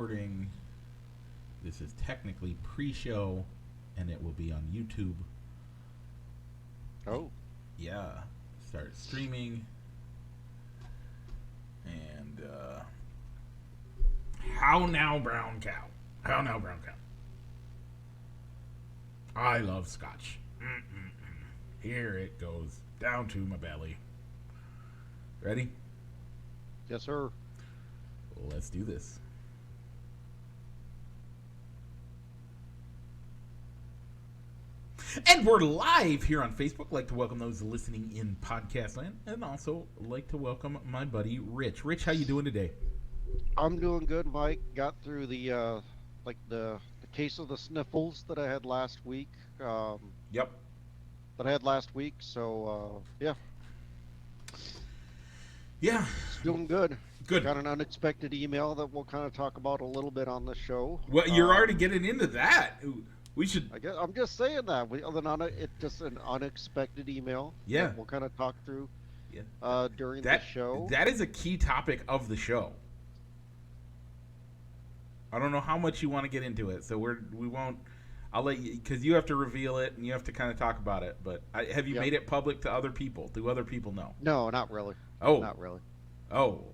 Recording. This is technically pre-show, and it will be on YouTube. Oh, Yeah, start streaming, and how now, brown cow? How now, brown cow? I love scotch. Here it goes down to my belly. Ready? yes, sir. Let's do this. And we're live here on Facebook. Like to welcome those listening in podcast land, and also like to welcome my buddy Rich. Rich, how you doing today? I'm doing good, Mike. Got through the case of the sniffles that I had last week. Yep. Yeah, Yeah. it's doing good. Good. Got an unexpected email that we'll kind of talk about a little bit on the show. Well, you're already getting into that. We should. I guess I'm just saying that. It's just an unexpected email. Yeah. That we'll kind of talk through Yeah. during That the show. that is a key topic of the show. I don't know how much you want to get into it, so we won't. I'll let you, because you have to reveal it and you have to kind of talk about it. But have you Yep. made it public to other people? Do other people know? No, not really. Oh. Not really. Oh.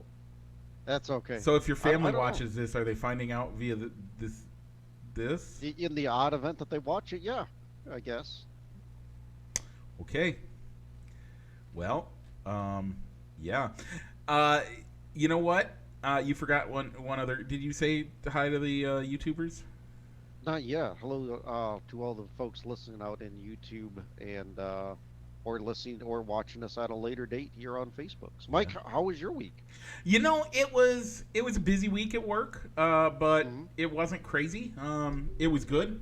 That's okay. So if your I family don't know. watches this, are they finding out via this? In the odd event that they watch it, yeah, I guess. Okay. Well, yeah. You know what? You forgot one other. Did you say hi to the YouTubers? Not yet. Hello to all the folks listening out in YouTube and or listening or watching us at a later date here on Facebook. So Mike, Yeah. how was your week? You know, it was a busy week at work, but Mhm. it wasn't crazy. It was good.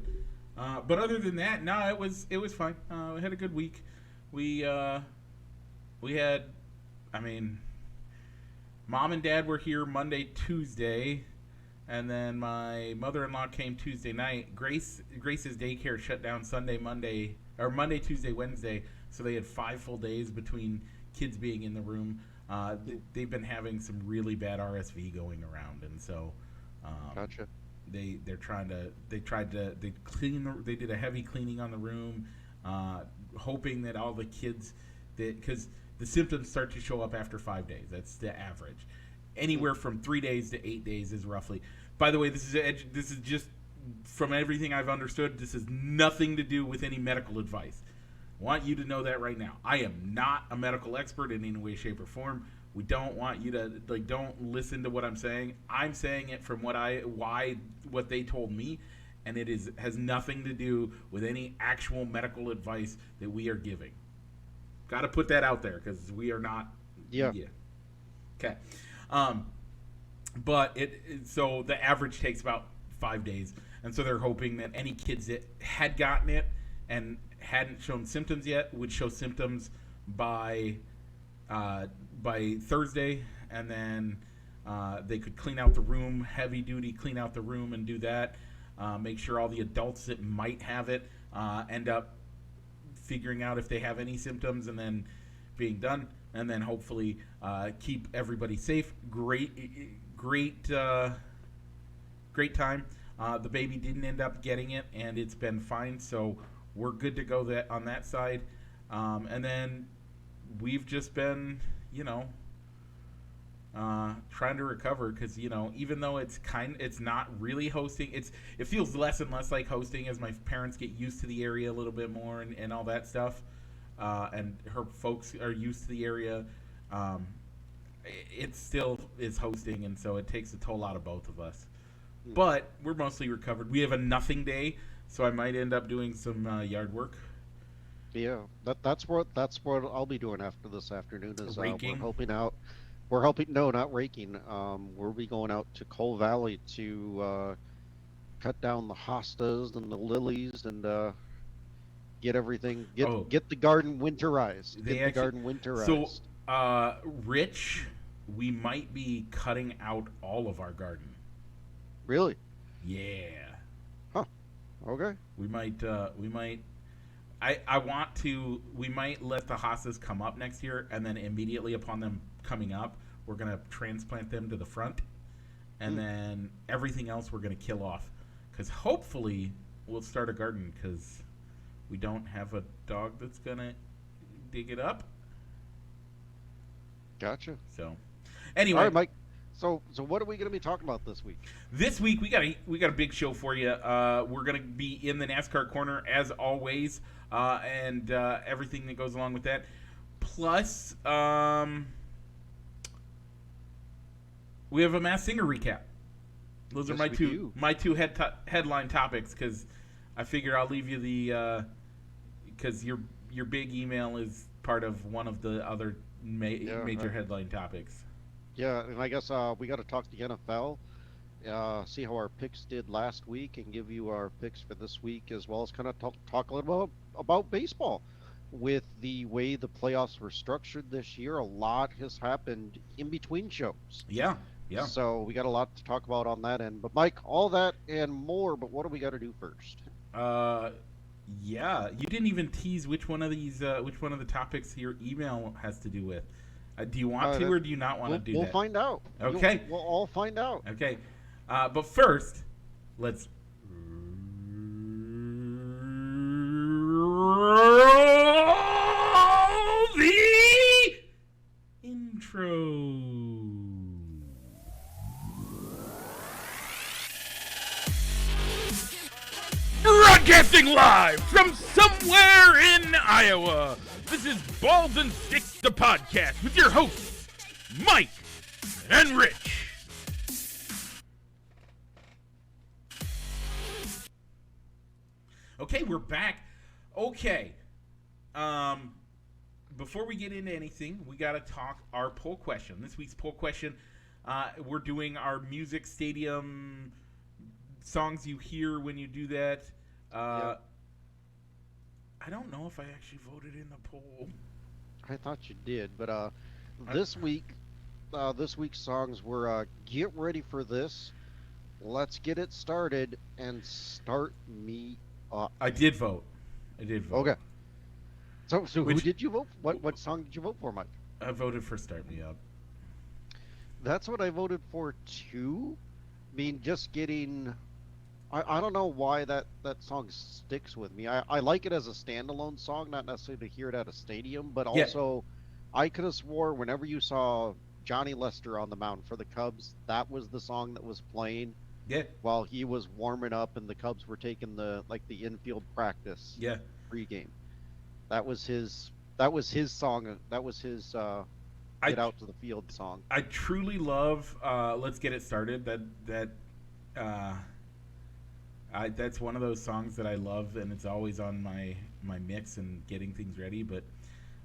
But other than that, no, it was fine. We had a good week. We had, I mean, Mom and Dad were here Monday, Tuesday, and then my mother-in-law came Tuesday night. Grace's daycare shut down Monday, Tuesday, Wednesday, so they had 5 full days between kids being in the room. They've been having some really bad RSV going around, and so Gotcha. they did a heavy cleaning on the room, hoping that all the kids, because the symptoms start to show up after 5 days. That's the average. Anywhere from 3 days to 8 days is roughly. By the way, this is just from everything I've understood. This has nothing to do with any medical advice. I want you to know that right now. I am not a medical expert in any way, shape, or form. We don't want you to don't listen to what I'm saying. I'm saying it from what they told me, and has nothing to do with any actual medical advice that we are giving. Got to put that out there because we are not. Yeah. Okay. But so the average takes about 5 days, and so they're hoping that any kids that had gotten it and hadn't shown symptoms yet would show symptoms by Thursday, and then they could clean out the room, heavy duty clean out the room, and do that. Make sure all the adults that might have it end up figuring out if they have any symptoms, and then being done, and then hopefully keep everybody safe. Great time. The baby didn't end up getting it, and it's been fine, so we're good to go on that side. And then we've just been, trying to recover because, even though it's not really hosting, it feels less and less like hosting as my parents get used to the area a little bit more and all that stuff. And her folks are used to the area. It still is hosting, and so it takes a toll out of both of us. But we're mostly recovered. We have a nothing day, so I might end up doing some yard work. Yeah. That's what I'll be doing after this afternoon is Raking? we're helping no, not raking. We'll be going out to Coal Valley to cut down the hostas and the lilies and get everything get the garden winterized. So, Rich, we might be cutting out all of our garden. Really? Yeah. Huh. Okay. We might. I want to. We might let the hostas come up next year, and then immediately upon them coming up, we're gonna transplant them to the front, and then everything else we're going to kill off. Because hopefully we'll start a garden because we don't have a dog that's going to dig it up. Gotcha. So, anyway. All right, Mike. So what are we going to be talking about this week? This week we got a big show for you. We're going to be in the NASCAR corner as always, and everything that goes along with that. Plus, we have a Masked Singer recap. Those are my two headline topics because I figure I'll leave you the because your big email is part of one of the other major headline topics. Yeah, and I guess we got to talk to the NFL, see how our picks did last week, and give you our picks for this week, as well as kind of talk a little about baseball. With the way the playoffs were structured this year, a lot has happened in between shows. Yeah. So we got a lot to talk about on that end. But Mike, all that and more. But what do we got to do first? Yeah, you didn't even tease which one of the topics your email has to do with. Do you want to or do you not want to do that? We'll find out. Okay. We'll all find out. Okay. But first, let's roll the intro. Broadcasting live from somewhere in Iowa. This is Balls and Sticks, the podcast, with your hosts, Mike and Rich. Okay, we're back. Okay. Before we get into anything, we got to talk our poll question. This week's poll question, we're doing our music stadium songs you hear when you do that. I don't know if I actually voted in the poll. I thought you did, but this week's songs were "Get Ready for This," "Let's Get It Started," and "Start Me Up." I did vote. Okay. So who did you vote? What song did you vote for, Mike? I voted for "Start Me Up." That's what I voted for too. I mean, just getting. I don't know why that song sticks with me. I like it as a standalone song, not necessarily to hear it at a stadium, but also I could have swore whenever you saw Johnny Lester on the mound for the Cubs, that was the song that was playing. Yeah. While he was warming up and the Cubs were taking the infield practice. Yeah. Pregame. That was his song. That was his get out to the field song. I truly love "Let's Get It Started." That's one of those songs that I love, and it's always on my mix and getting things ready. But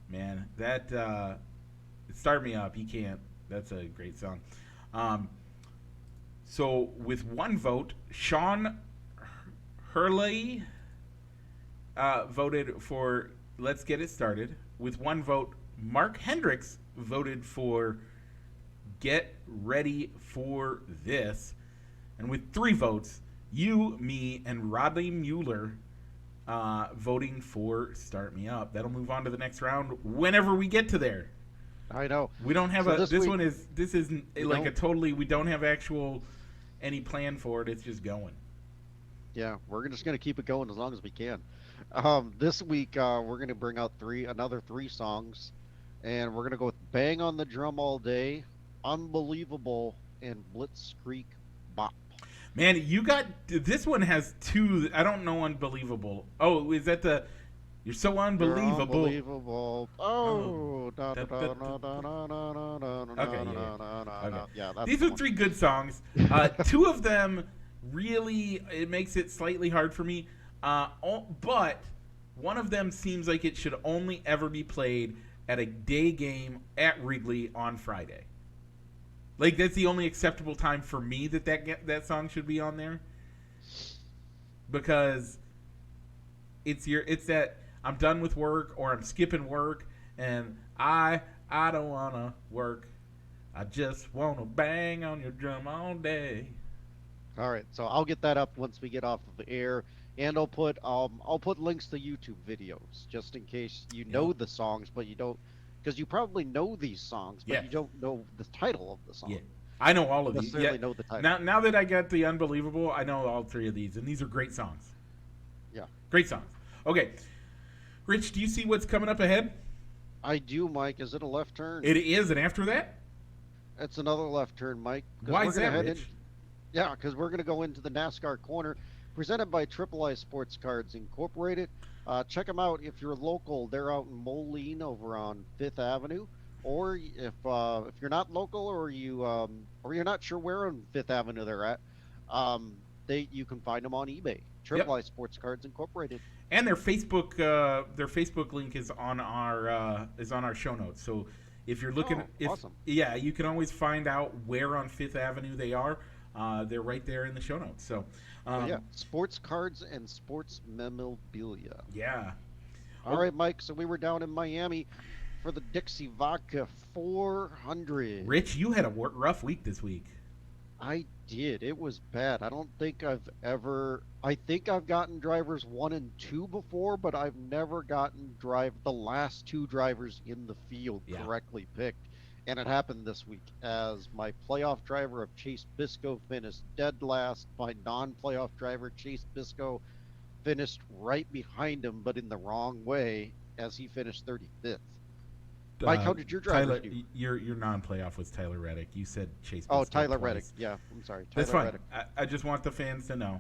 man, that "Start Me Up," you can't. That's a great song. So with one vote, Sean Hurley voted for "Let's Get It Started." With one vote, Mark Hendricks voted for "Get Ready for This," and with 3 votes, you, me, and Rodney Mueller voting for "Start Me Up." That'll move on to the next round whenever we get to there. I know. We don't have this isn't like a totally, we don't have any plan for it. It's just going. Yeah, we're just going to keep it going as long as we can. This week, we're going to bring out another 3 songs, and we're going to go with "Bang on the Drum All Day," "Unbelievable," and "Blitzkrieg Bop." Man, this one has 2. I don't know. "Unbelievable." Oh, is that the? You're so unbelievable. You're unbelievable. Oh. Yeah. These are 3 good songs. 2 of them really, it makes it slightly hard for me. But one of them seems like it should only ever be played at a day game at Wrigley on Friday. Like, that's the only acceptable time for me that song should be on there. Because it's that I'm done with work or I'm skipping work and I don't want to work. I just want to bang on your drum all day. All right, so I'll get that up once we get off of the air, and I'll put links to YouTube videos just in case you know the songs, but you don't, because you probably know these songs, but you don't know the title of the song. I know all of these. necessarily Yeah. know the title. Now that I got the Unbelievable, I know all three of these, and these are great songs. Yeah. Great songs. Okay. Rich, do you see what's coming up ahead? I do, Mike. Is it a left turn? It is, and after that? It's another left turn, Mike. Why is that, head Rich? in. Yeah, because we're going to go into the NASCAR corner, presented by Triple I Sports Cards Incorporated. Check them out if you're local. They're out in Moline over on Fifth Avenue, or if you're not local or you're not sure where on Fifth Avenue they're at, you can find them on eBay. Triple I Sports Cards Incorporated. And their Facebook link is on our show notes. So if you're looking, awesome. Yeah, you can always find out where on Fifth Avenue they are. They're right there in the show notes. So sports cards and sports memorabilia. Yeah. All right, Mike. So we were down in Miami for the Dixie Vodka 400. Rich, you had a rough week this week. I did. It was bad. I think I've gotten drivers 1 and 2 before, but I've never gotten the last 2 drivers in the field correctly picked. And it happened this week as my playoff driver of Chase Biscoe finished dead last. My non-playoff driver, Chase Biscoe, finished right behind him, but in the wrong way as he finished 35th. Mike, how did your driver do? Your non-playoff was Tyler Reddick. You said Chase Biscoe. Oh, Tyler twice. Reddick. Yeah, I'm sorry. That's Tyler fine. Reddick. I just want the fans to know.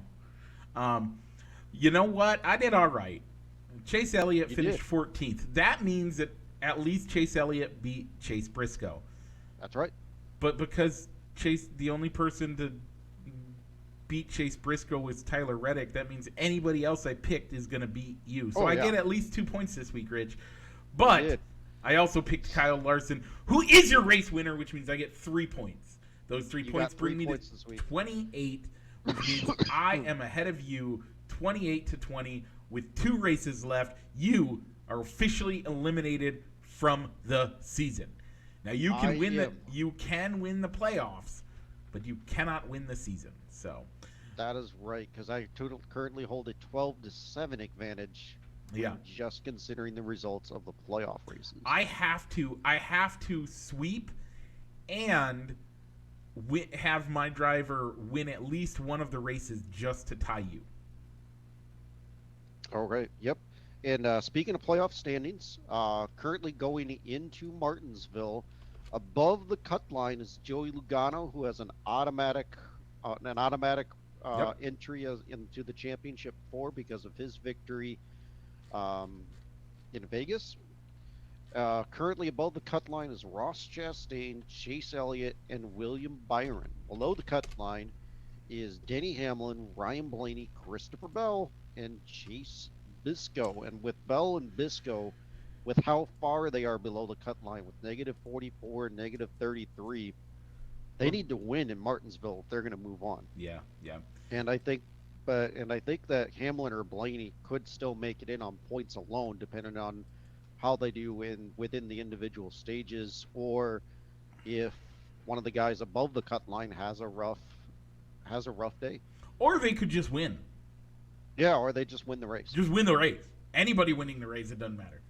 You know what? I did all right. Chase Elliott finished 14th. That means that at least Chase Elliott beat Chase Briscoe. That's right. But because the only person to beat Chase Briscoe was Tyler Reddick, that means anybody else I picked is going to beat you. So I get at least 2 points this week, Rich. But I also picked Kyle Larson, who is your race winner, which means I get 3 points. Those 3 points bring me to 28, which means I am ahead of you 28-20 with 2 races left. You are officially eliminated from the season. Now you can win the playoffs, but you cannot win the season. So that is right, because I currently hold a 12-7 advantage. Yeah. Just considering the results of the playoff races. I have to sweep and have my driver win at least one of the races just to tie you. All right. Yep. And speaking of playoff standings, currently going into Martinsville, above the cut line is Joey Lugano, who has an automatic entry into the championship 4 because of his victory in Vegas. Currently above the cut line is Ross Chastain, Chase Elliott, and William Byron. Below the cut line is Denny Hamlin, Ryan Blaney, Christopher Bell, and Chase Biscoe. And with Bell and Biscoe, with how far they are below the cut line, with -44 and -33, they need to win in Martinsville if they're going to move on. Yeah. And I think that Hamlin or Blaney could still make it in on points alone, depending on how they do within the individual stages, or if one of the guys above the cut line has a rough day. Or they could just win. Yeah, or they just win the race. Just win the race. Anybody winning the race, it doesn't matter.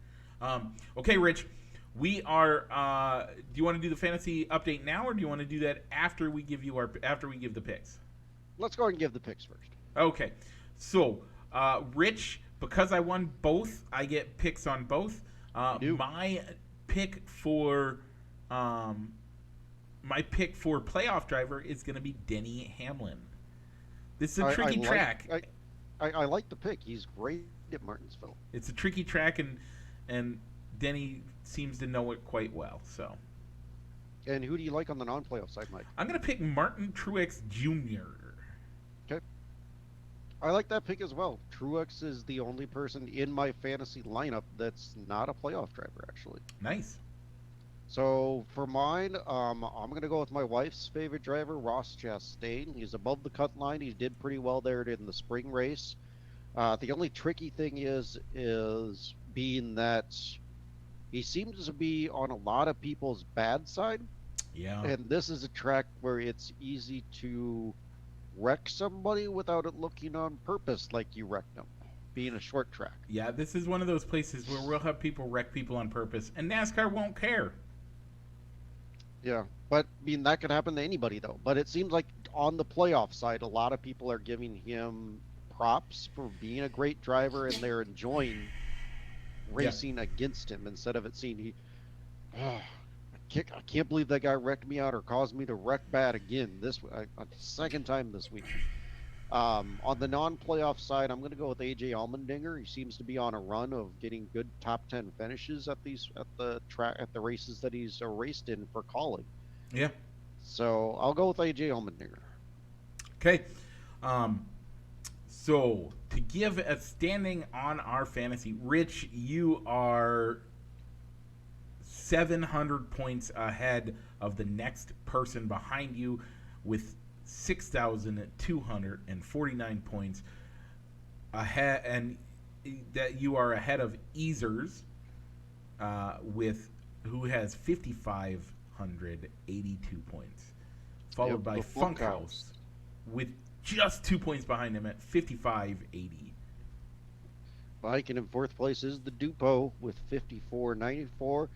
Okay, Rich, we are. Do you want to do the fantasy update now, or do you want to do that after we give the picks? Let's go ahead and give the picks first. Okay, so Rich, because I won both, I get picks on both. My pick for playoff driver is going to be Denny Hamlin. This is a tricky track. I like the pick. He's great at Martinsville. It's a tricky track, and Denny seems to know it quite well. So. And who do you like on the non-playoff side, Mike? I'm going to pick Martin Truex Jr. Okay. I like that pick as well. Truex is the only person in my fantasy lineup that's not a playoff driver, actually. Nice. So for mine, I'm going to go with my wife's favorite driver, Ross Chastain. He's above the cut line. He did pretty well there in the spring race. The only tricky thing is being that he seems to be on a lot of people's bad side. Yeah. And this is a track where it's easy to wreck somebody without it looking on purpose like you wrecked them, being a short track. Yeah, this is one of those places where we'll have people wreck people on purpose, and NASCAR won't care. Yeah, but I mean that could happen to anybody though. But it seems like on the playoff side, a lot of people are giving him props for being a great driver, and they're enjoying Yeah. racing against him instead of it seeing he. I can't believe that guy wrecked me out or caused me to wreck bad again a second time this week. On the non-playoff side, I'm going to go with AJ Allmendinger. He seems to be on a run of getting good top 10 finishes at the track at the races that he's raced in for Collie. Yeah. So I'll go with AJ Allmendinger. Okay. Um, so to give a standing on our fantasy, Rich, you are 700 points ahead of the next person behind you with 6,249 points ahead, and that you are ahead of Easers with who has 5,582 points, Yep, followed by the Funkhouse Funkhouse. with just 2 points behind him at 5,580. Mike, and in fourth place is the Dupo with 54.94.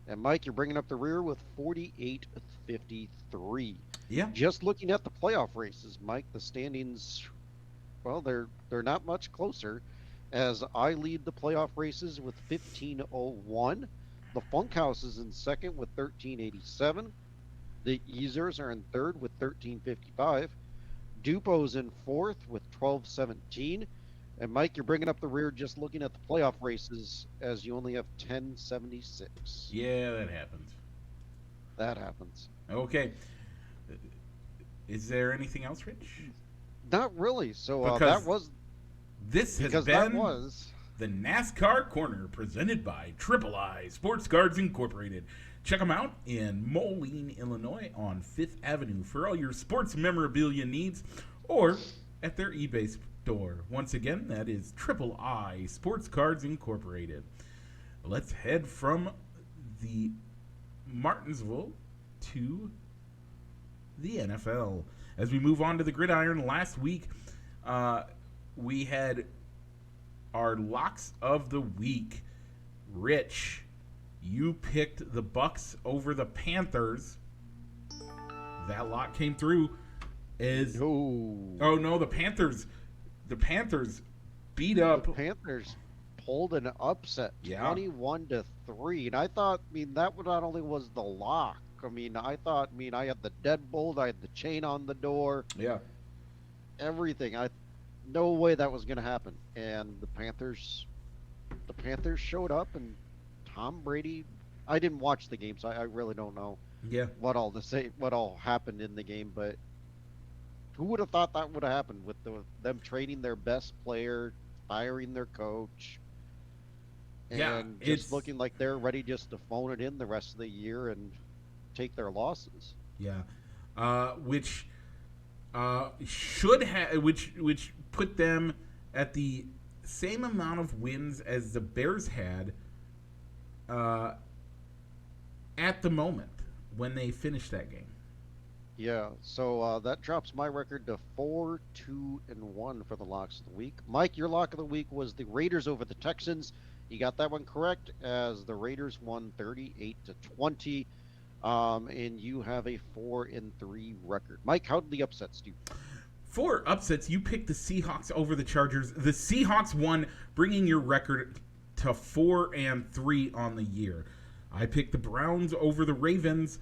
And Mike, you're bringing up the rear with 48.53. Yeah, Just looking at the playoff races, Mike, the standings, well, they're not much closer as I lead the playoff races with 15.01. The Funkhouse is in second with 13.87. The Easers are in third with 13.55. Dupo's in fourth with 12.17. And Mike, you're bringing up the rear just looking at the playoff races as you only have 10.76. yeah, that happens. That happens. Okay, is there anything else, Rich? Not really. So that Because was this has because that been was the NASCAR Corner presented by Triple I Sports Cards Incorporated. Check them out in Moline, Illinois on 5th Avenue for all your sports memorabilia needs or at their eBay store. Once again, that is Triple I Sports Cards Incorporated. Let's head from the Martinsville to the NFL. As we move on to the gridiron, last week we had our locks of the week. Rich, you picked the Bucks over the Panthers. That lock came through. Is no. Oh no, the Panthers beat up. The Panthers pulled an upset, Yeah. 21-3, and I thought, I mean, that not only was the lock. I mean, I had the deadbolt, I had the chain on the door, Yeah. everything. No way that was going to happen, and the Panthers showed up, and Tom Brady. I didn't watch the game, so I really don't know Yeah. what all happened in the game, but who would have thought that would have happened with them trading their best player, firing their coach, Yeah, and it's just looking like they're ready just to phone it in the rest of the year and take their losses. Yeah, which should have which put them at the same amount of wins as the Bears had uh, at the moment when they finished that game. Yeah, so that drops my record to 4-2-1 for the locks of the week. Mike, your lock of the week was the Raiders over the Texans. You got that one correct, as the Raiders won 38-20. And you have a 4-3 record. Mike, how did the upsets do? For upsets, you picked the Seahawks over the Chargers. The Seahawks won, bringing your record to 4-3 on the year. I picked the Browns over the Ravens.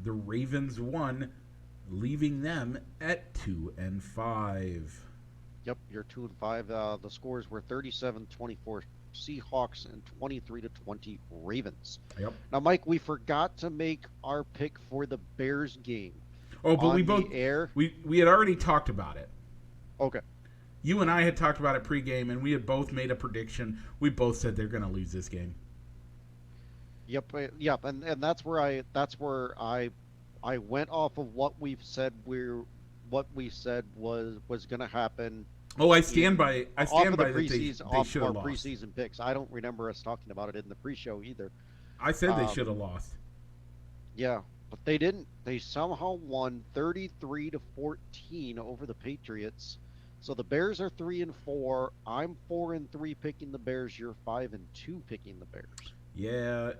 The Ravens won, leaving them at 2-5. Yep, you're 2-5. The scores were 37-24 Seahawks and 23-20 Ravens. Yep. Now, Mike, we forgot to make our pick for the Bears game. Oh, but on we the both air. we had already talked about it. Okay. You and I had talked about it pregame, and we had both made a prediction. We both said they're going to lose this game. Yep, and that's where I went off of what we said was going to happen. Oh, I stand by Off of that the they preseason, should our have lost. preseason picks. I don't remember us talking about it in the pre-show either. I said they Um, should have lost. Yeah, but they didn't. They somehow won 33-14 over the Patriots. So the Bears are 3-4. I'm 4-3 picking the Bears. You're 5-2 picking the Bears. Yeah.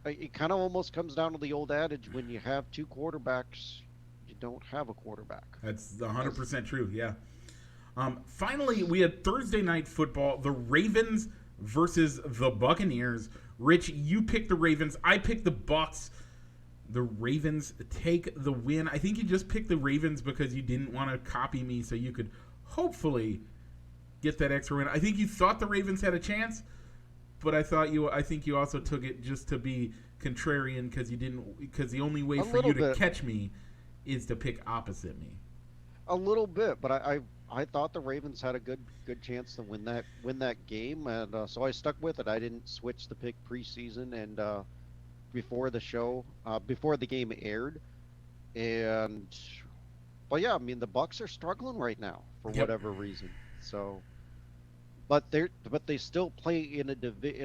it kind of almost comes down to the old adage: when you have two quarterbacks, you don't have a quarterback. That's As 100% true. Yeah. Finally, we had Thursday night football. The Ravens versus the Buccaneers. Rich, you picked the Ravens. I picked the Bucks. The Ravens take the win. I think you just picked the Ravens because you didn't want to copy me, so you could hopefully get that extra win. I think you thought the Ravens had a chance, but I think you also took it just to be contrarian because the only way a for little you to bit, catch me is to pick opposite me. a little bit, but I thought the Ravens had a good chance to win that game, and so I stuck with it. I didn't switch the pick preseason and before the show, before the game aired, and but yeah, I mean the Bucks are struggling right now for Yep. whatever reason. So, but they still play in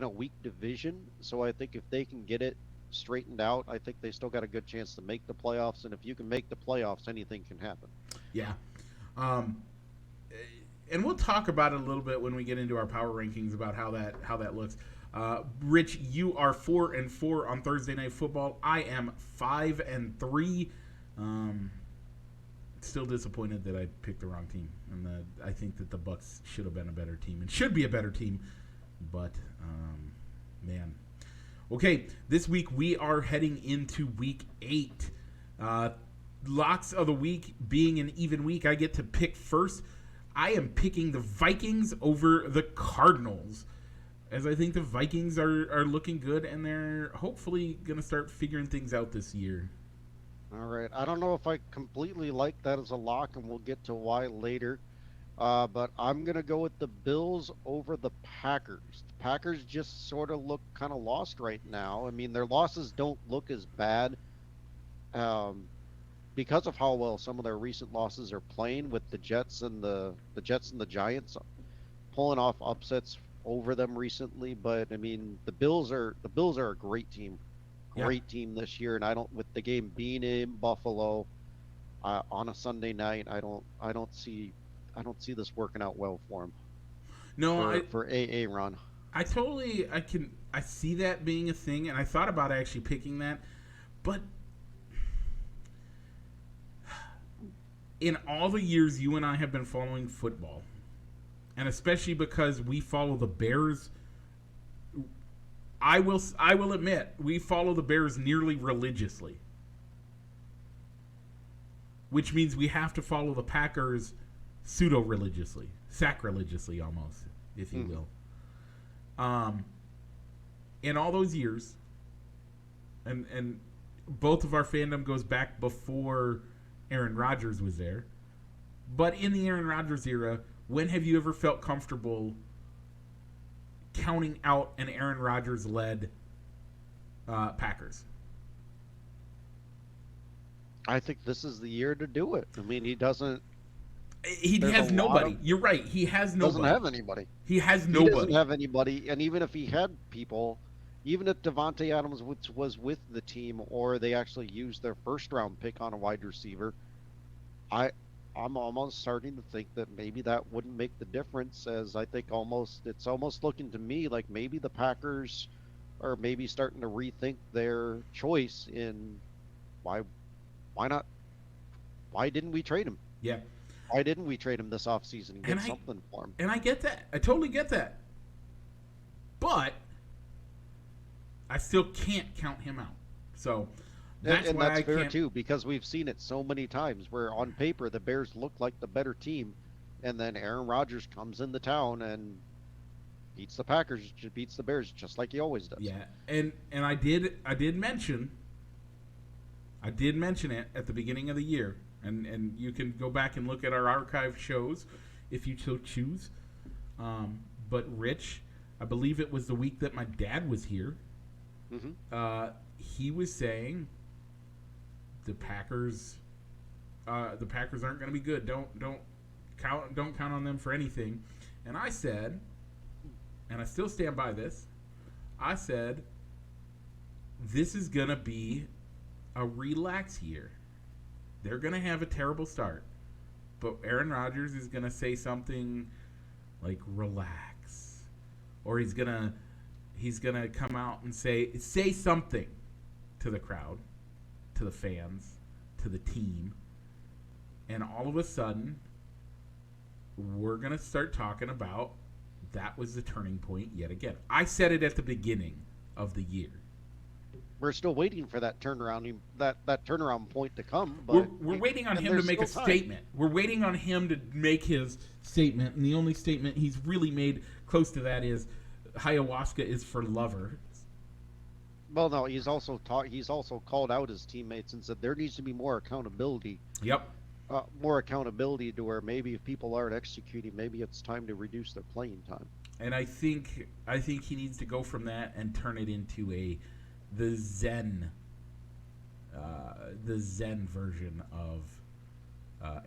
a weak division. So I think if they can get it straightened out, I think they still got a good chance to make the playoffs. And if you can make the playoffs, anything can happen. Yeah. Um, and we'll talk about it a little bit when we get into our power rankings about how that looks. Rich, you are 4-4 on Thursday Night Football. I am 5-3. Um, Still disappointed that I picked the wrong team, and I think that the Bucks should have been a better team and should be a better team. But man, okay, this week we are heading into week 8. Locks of the week being an even week, I get to pick first. I am picking the Vikings over the Cardinals, as I think the Vikings are looking good, and they're hopefully going to start figuring things out this year. All right. I don't know if I completely like that as a lock, and we'll get to why later. But I'm gonna go with the Bills over the Packers. The Packers just sort of look kind of lost right now. I mean, their losses don't look as bad um, because of how well some of their recent losses are playing with the Giants pulling off upsets over them recently. But I mean, the Bills are a Yeah. great team this year, and I don't with the game being in Buffalo on a Sunday night, I don't see this working out well for him No, for a run. I totally I see that being a thing, and I thought about actually picking that, but in all the years you and I have been following football, and especially because we follow the Bears, I will admit we follow the Bears nearly religiously, which means we have to follow the Packers pseudo religiously, sacrilegiously almost, if you Hmm. will. Um, in all those years, and both of our fandom goes back before Aaron Rodgers was there. But in the Aaron Rodgers era, when have you ever felt comfortable counting out an Aaron Rodgers led Packers? I think this is the year to do it. I mean, he doesn't. He There's a has lot nobody. of You're right. He has doesn't nobody. have anybody. He has He doesn't nobody. have anybody, and even if he had people, even if Devontae Adams was with the team, or they actually used their first round pick on a wide receiver, I I'm almost starting to think that maybe that wouldn't make the difference. As I think it's almost looking to me like maybe the Packers are maybe starting to rethink their choice in why why not why didn't we trade him? Yeah. Why didn't we trade him this offseason and And get I something for him? and I get that. I totally get that. But I still can't count him out. So that's And why that's I fair can't. too, because we've seen it so many times where on paper the Bears look like the better team, and then Aaron Rodgers comes into town and beats the Bears just like he always does. Yeah, and I did mention it at the beginning of the year, and you can go back and look at our archive shows if you so choose. But Rich, I believe it was the week that my dad was here. Hmm. He was saying the Packers, the Packers aren't going to be good. Don't count on them for anything. And I said, and I still stand by this. I said, this is going to be a relax year. They're going to have a terrible start, but Aaron Rodgers is going to say something like relax, or he's going to He's going to come out and say something to the crowd, to the fans, to the team. And all of a sudden, we're going to start talking about that was the turning point yet again. I said it at the beginning of the year. We're still waiting for that turnaround point to come. But we're waiting on him to make a statement. We're waiting on him to make his statement, and the only statement he's really made close to that is ayahuasca is for lovers. Well, no, he's also called out his teammates and said there needs to be more accountability. Yep. More accountability to where maybe if people aren't executing, maybe it's time to reduce their playing time. And I think he needs to go from that and turn it into the Zen version of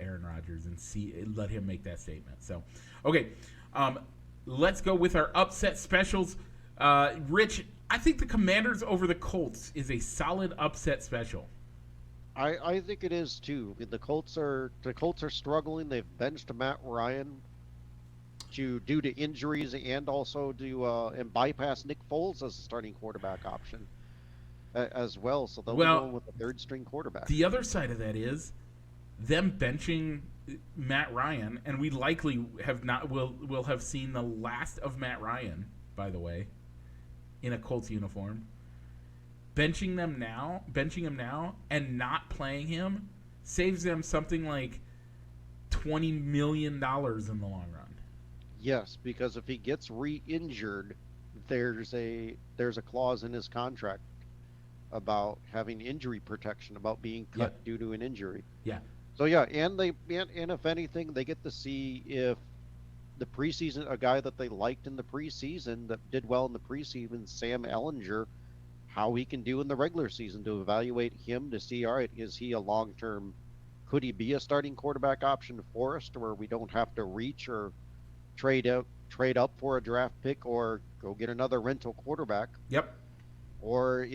Aaron Rodgers and let him make that statement. So, okay, let's go with our upset specials. Rich, I think the Commanders over the Colts is a solid upset special. I think it is too. The Colts are struggling. They've benched Matt Ryan due to injuries and also and bypass Nick Foles as a starting quarterback option as well. So they'll be going with a third string quarterback. The other side of that is them benching Matt Ryan, and we likely will have seen the last of Matt Ryan, by the way, in a Colts uniform. Benching him now and not playing him saves them something like $20 million in the long run. Yes, because if he gets re-injured, there's a clause in his contract about having injury protection, about being cut due to an injury. Yeah. So yeah, and if anything, they get to see if the preseason, a guy that they liked in the preseason that did well in the preseason, Sam Ehlinger, how he can do in the regular season to evaluate him to see, all right, is he a long-term, could he be a starting quarterback option for us to where we don't have to reach or trade up for a draft pick or go get another rental quarterback? Yep. Or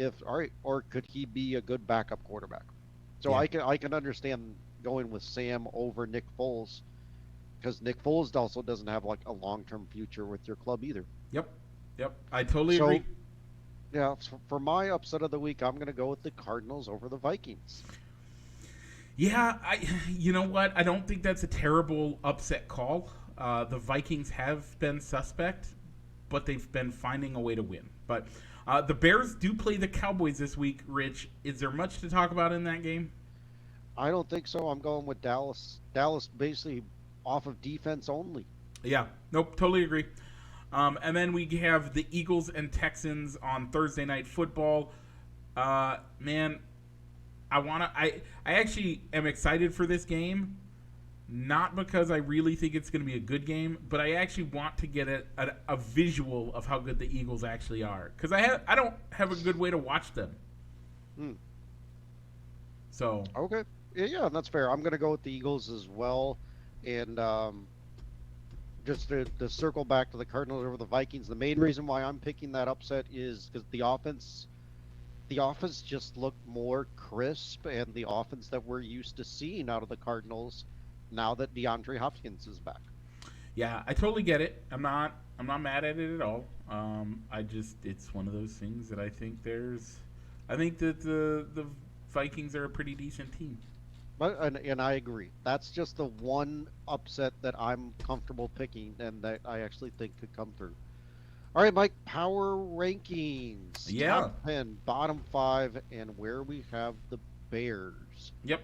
could he be a good backup quarterback? So yeah. I can understand going with Sam over Nick Foles, because Nick Foles also doesn't have like a long-term future with your club either. Yep. I totally agree. Yeah, for my upset of the week, I'm going to go with the Cardinals over the Vikings. Yeah, you know what? I don't think that's a terrible upset call. The Vikings have been suspect, but they've been finding a way to win. But the Bears do play the Cowboys this week, Rich. Is there much to talk about in that game? I don't think so. I'm going with Dallas. Dallas basically off of defense only. Yeah, nope, totally agree. And then we have the Eagles and Texans on Thursday Night Football. Man, I actually am excited for this game, not because I really think it's going to be a good game, but I actually want to get a visual of how good the Eagles actually are, because I don't have a good way to watch them. So okay, yeah, that's fair. I'm going to go with the Eagles as well, and just to circle back to the Cardinals over the Vikings, the main reason why I'm picking that upset is because the offense just looked more crisp, and the offense that we're used to seeing out of the Cardinals now that DeAndre Hopkins is back. Yeah, I totally get it. I'm not mad at it at all. It's one of those things that I think that the Vikings are a pretty decent team. And I agree. That's just the one upset that I'm comfortable picking and that I actually think could come through. All right, Mike, power rankings. Yeah. Top 10, bottom 5, and where we have the Bears. Yep.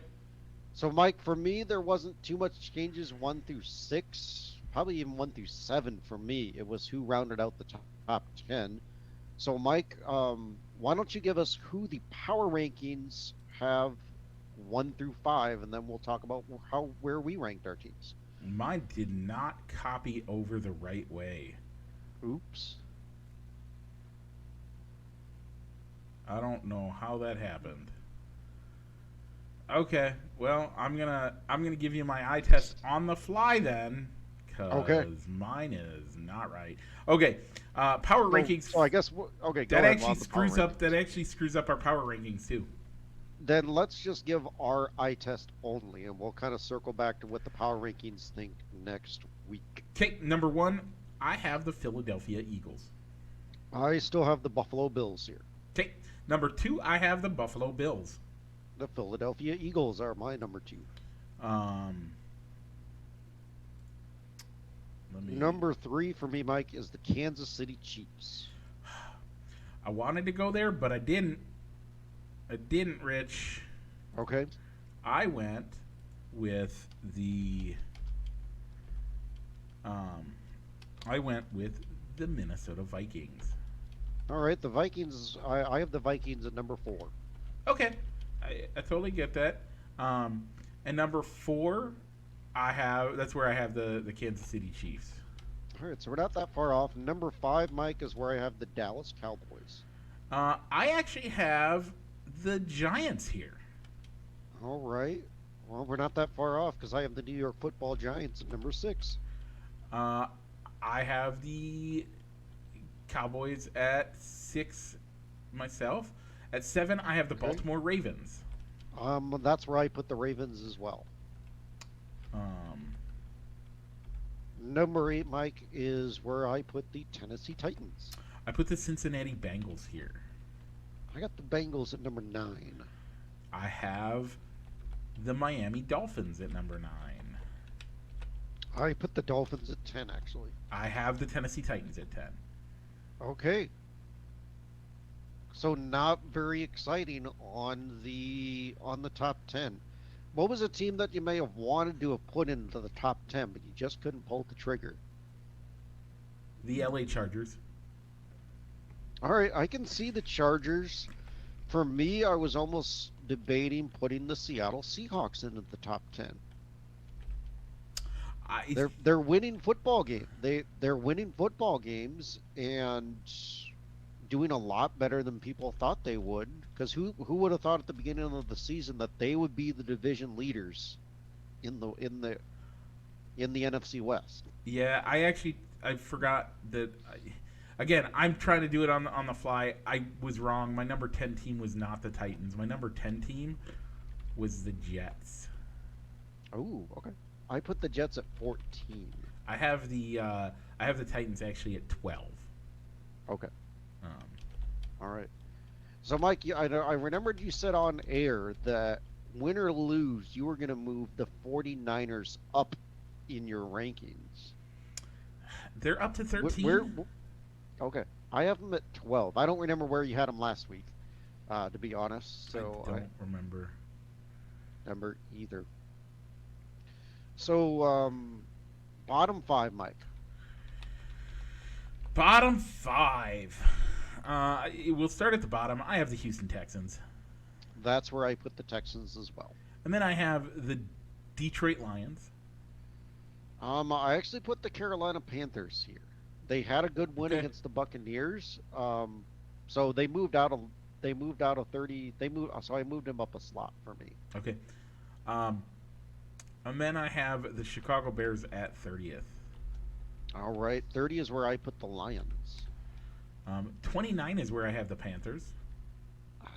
So, Mike, for me, there wasn't too much changes 1 through 6, probably even 1 through 7 for me. It was who rounded out the top 10. So, Mike, why don't you give us who the power rankings have 1 through 5, and then we'll talk about where we ranked our teams. Mine did not copy over the right way. Oops. I don't know how that happened. Okay, well, I'm gonna give you my eye test on the fly then, because mine is not right. Okay, power rankings. So I guess that actually screws up our power rankings too. Then let's just give our eye test only, and we'll kind of circle back to what the power rankings think next week. Okay, number 1, I have the Philadelphia Eagles. I still have the Buffalo Bills here. Okay. Number 2, I have the Buffalo Bills. The Philadelphia Eagles are my number 2. Um, let me. Number 3 for me, Mike, is the Kansas City Chiefs. I wanted to go there, but I didn't. I didn't, Rich. Okay. I went with the. I went with the Minnesota Vikings. All right, the Vikings. I have the Vikings at number 4. Okay, I totally get that. And number 4, that's where I have the Kansas City Chiefs. All right, so we're not that far off. Number 5, Mike, is where I have the Dallas Cowboys. I actually have the Giants here. All right. Well, we're not that far off because I have the New York Football Giants at number 6. I have the Cowboys at 6 myself. At 7, I have the Baltimore Ravens. That's where I put the Ravens as well. Number 8, Mike, is where I put the Tennessee Titans. I put the Cincinnati Bengals here. I got the Bengals at number 9. I have the Miami Dolphins at number 9. I put the Dolphins at 10, actually. I have the Tennessee Titans at 10. Okay. So not very exciting on the top 10. What was a team that you may have wanted to have put into the top 10, but you just couldn't pull the trigger? The LA Chargers. All right, I can see the Chargers. For me, I was almost debating putting the Seattle Seahawks into the top 10. They're winning football game. They're winning football games and doing a lot better than people thought they would. Because who would have thought at the beginning of the season that they would be the division leaders in the NFC West? Yeah, I forgot that. Again, I'm trying to do it on the fly. I was wrong. My number 10 team was not the Titans. My number 10 team was the Jets. Oh, okay. I put the Jets at 14. I have the Titans actually at 12. Okay. All right. So, Mike, I remembered you said on air that win or lose, you were going to move the 49ers up in your rankings. They're up to 13. Okay. I have them at 12. I don't remember where you had them last week, to be honest. So I don't remember. Remember either. So, bottom 5, Mike. Bottom 5. We'll start at the bottom. I have the Houston Texans. That's where I put the Texans as well. And then I have the Detroit Lions. I actually put the Carolina Panthers here. They had a good win against the Buccaneers. So they moved out of 30. So I moved them up a slot for me. Okay. And then I have the Chicago Bears at 30th. All right, 30 is where I put the Lions. 29 is where I have the Panthers.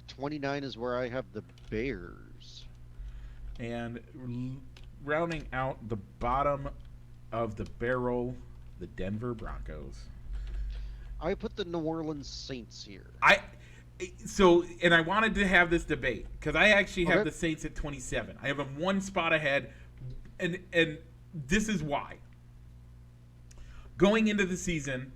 29 is where I have the Bears. And rounding out the bottom of the barrel, the Denver Broncos. I put the New Orleans Saints here. And I wanted to have this debate because I actually have the Saints at 27. I have them one spot ahead, and this is why. Going into the season,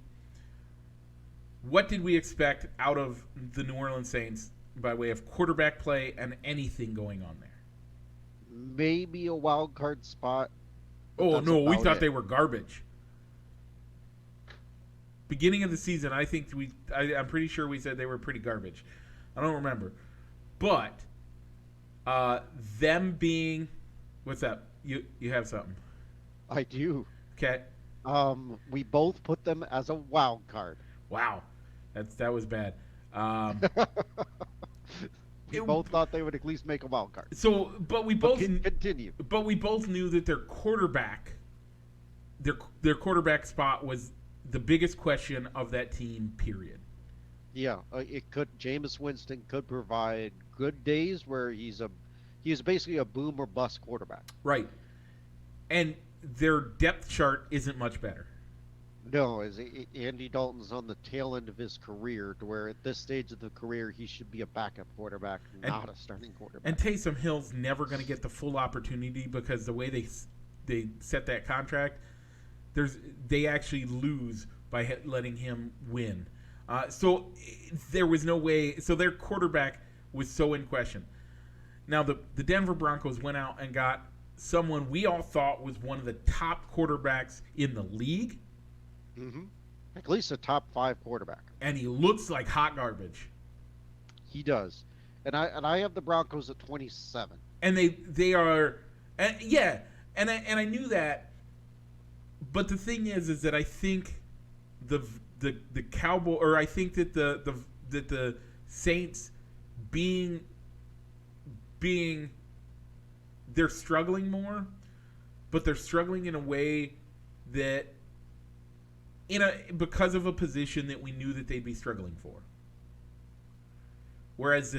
what did we expect out of the New Orleans Saints by way of quarterback play and anything going on there? Maybe a wild card spot. Oh, no, we thought they were garbage. Beginning of the season, I think I'm pretty sure we said they were pretty garbage. I don't remember. But them being... What's up? You have something. I do. Okay. We both put them as a wild card. Wow. That was bad. We both thought they would at least make a wild card. So, but we both continue. But we both knew that their quarterback spot was the biggest question of that team. Period. Yeah, Jameis Winston could provide good days where he's basically a boom or bust quarterback. Right. And their depth chart isn't much better. No, Andy Dalton's on the tail end of his career, to where at this stage of the career he should be a backup quarterback, And not a starting and quarterback. Taysom Hill's never going to get the full opportunity because the way they set that contract, there's they actually lose by letting him win. So there was no way. So their quarterback was so in question. Now the Denver Broncos went out and got someone we all thought was one of the top quarterbacks in the league, Hmm. At least a top five quarterback. and he looks like hot garbage. He does, and I have the Broncos at 27. And they are, and yeah, and I knew that, but the thing is that I think the Cowboy, or I think that the Saints being being they're struggling more, but they're struggling in a way that because of a position that we knew that they'd be struggling for. Whereas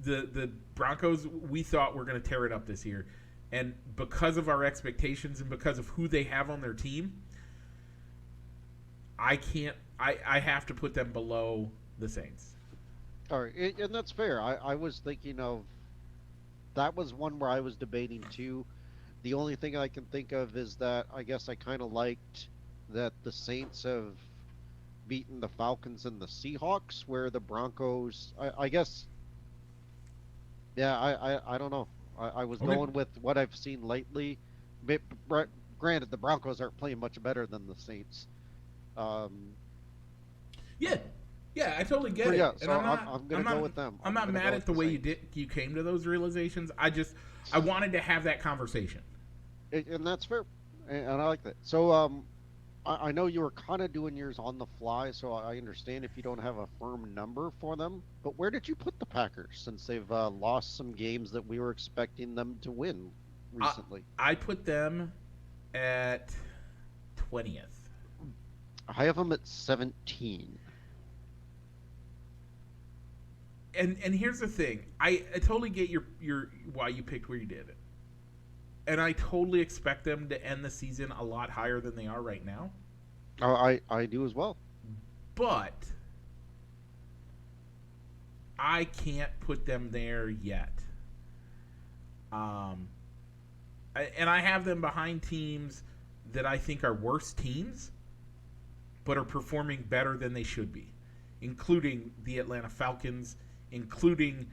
the Broncos, we thought were going to tear it up this year, and because of our expectations and because of who they have on their team, I can't. I have to put them below the Saints. All right, and that's fair. I was thinking of that was one where I was debating too. The only thing I can think of is that I guess I kind of liked that the Saints have beaten the Falcons and the Seahawks, where the Broncos, I guess, yeah, I don't know. I was Okay. going with what I've seen lately. But granted, the Broncos aren't playing much better than the Saints. Um, Yeah, yeah, I totally get so it. yeah, And so I'm gonna go with them. I'm not gonna mad go at with the way Saints. you came to those realizations. I wanted to have that conversation. And that's fair, and I like that. So I know you were kind of doing yours on the fly, so I understand if you don't have a firm number for them. But where did you put the Packers, since they've lost some games that we were expecting them to win I, recently? I put them at 20th. I have them at 17. And here's the thing. I totally get your why you picked where you did it. And I totally expect them to end the season a lot higher than they are right now. I do as well. But I can't put them there yet. Um, and I have them behind teams that I think are worse teams, but are performing better than they should be, including the Atlanta Falcons, including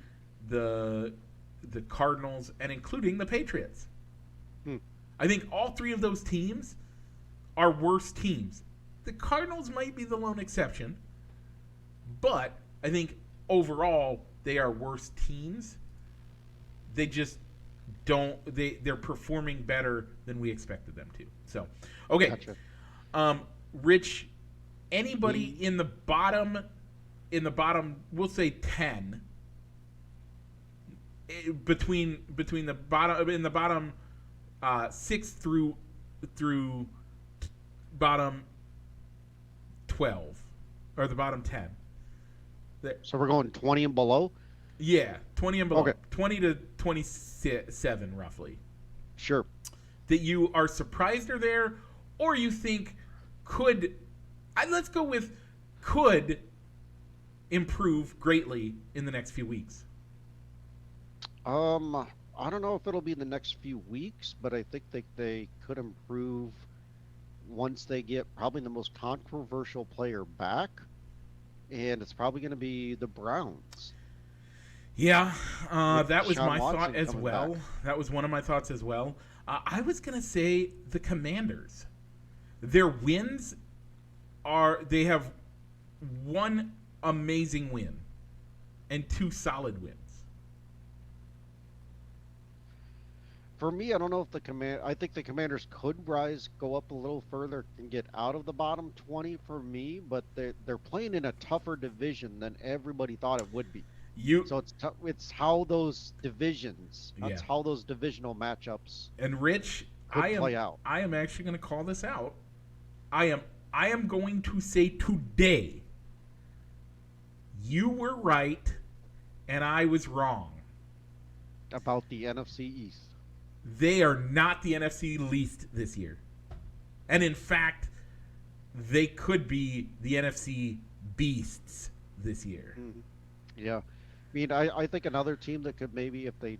the Cardinals, and including the Patriots. Hmm. I think all three of those teams are worse teams. The Cardinals might be the lone exception, but I think overall they are worse teams. They just don't. They're performing better than we expected them to. So, okay, Gotcha. Rich. Anybody Me. in the bottom, we'll say 10. Between the bottom in the bottom 6 through bottom 12, or the bottom 10. So we're going 20 and below. Yeah, 20 and below. Okay. 20 to 27 roughly. Sure. That you are surprised are there, or you think could let's go with could improve greatly in the next few weeks. I don't know if it'll be in the next few weeks, but I think they could improve once they get probably the most controversial player back, and it's probably going to be the Browns. Yeah, With that was Deshaun my Watson thought as coming well. back. That was one of my thoughts as well. I was gonna say the Commanders. Their wins they have one amazing win and two solid wins. For me, I don't know if I think the Commanders could go up a little further and get out of the bottom 20 for me, but they're playing in a tougher division than everybody thought it would be. You So it's how those divisions, Yeah. that's how those divisional matchups and Rich, could I play out. am actually going to call this out. I am going to say today you were right and I was wrong. About the NFC East. They are not the NFC least this year. And in fact, they could be the NFC beasts this year. Mhm. Yeah. I mean, I think another team that could maybe, if they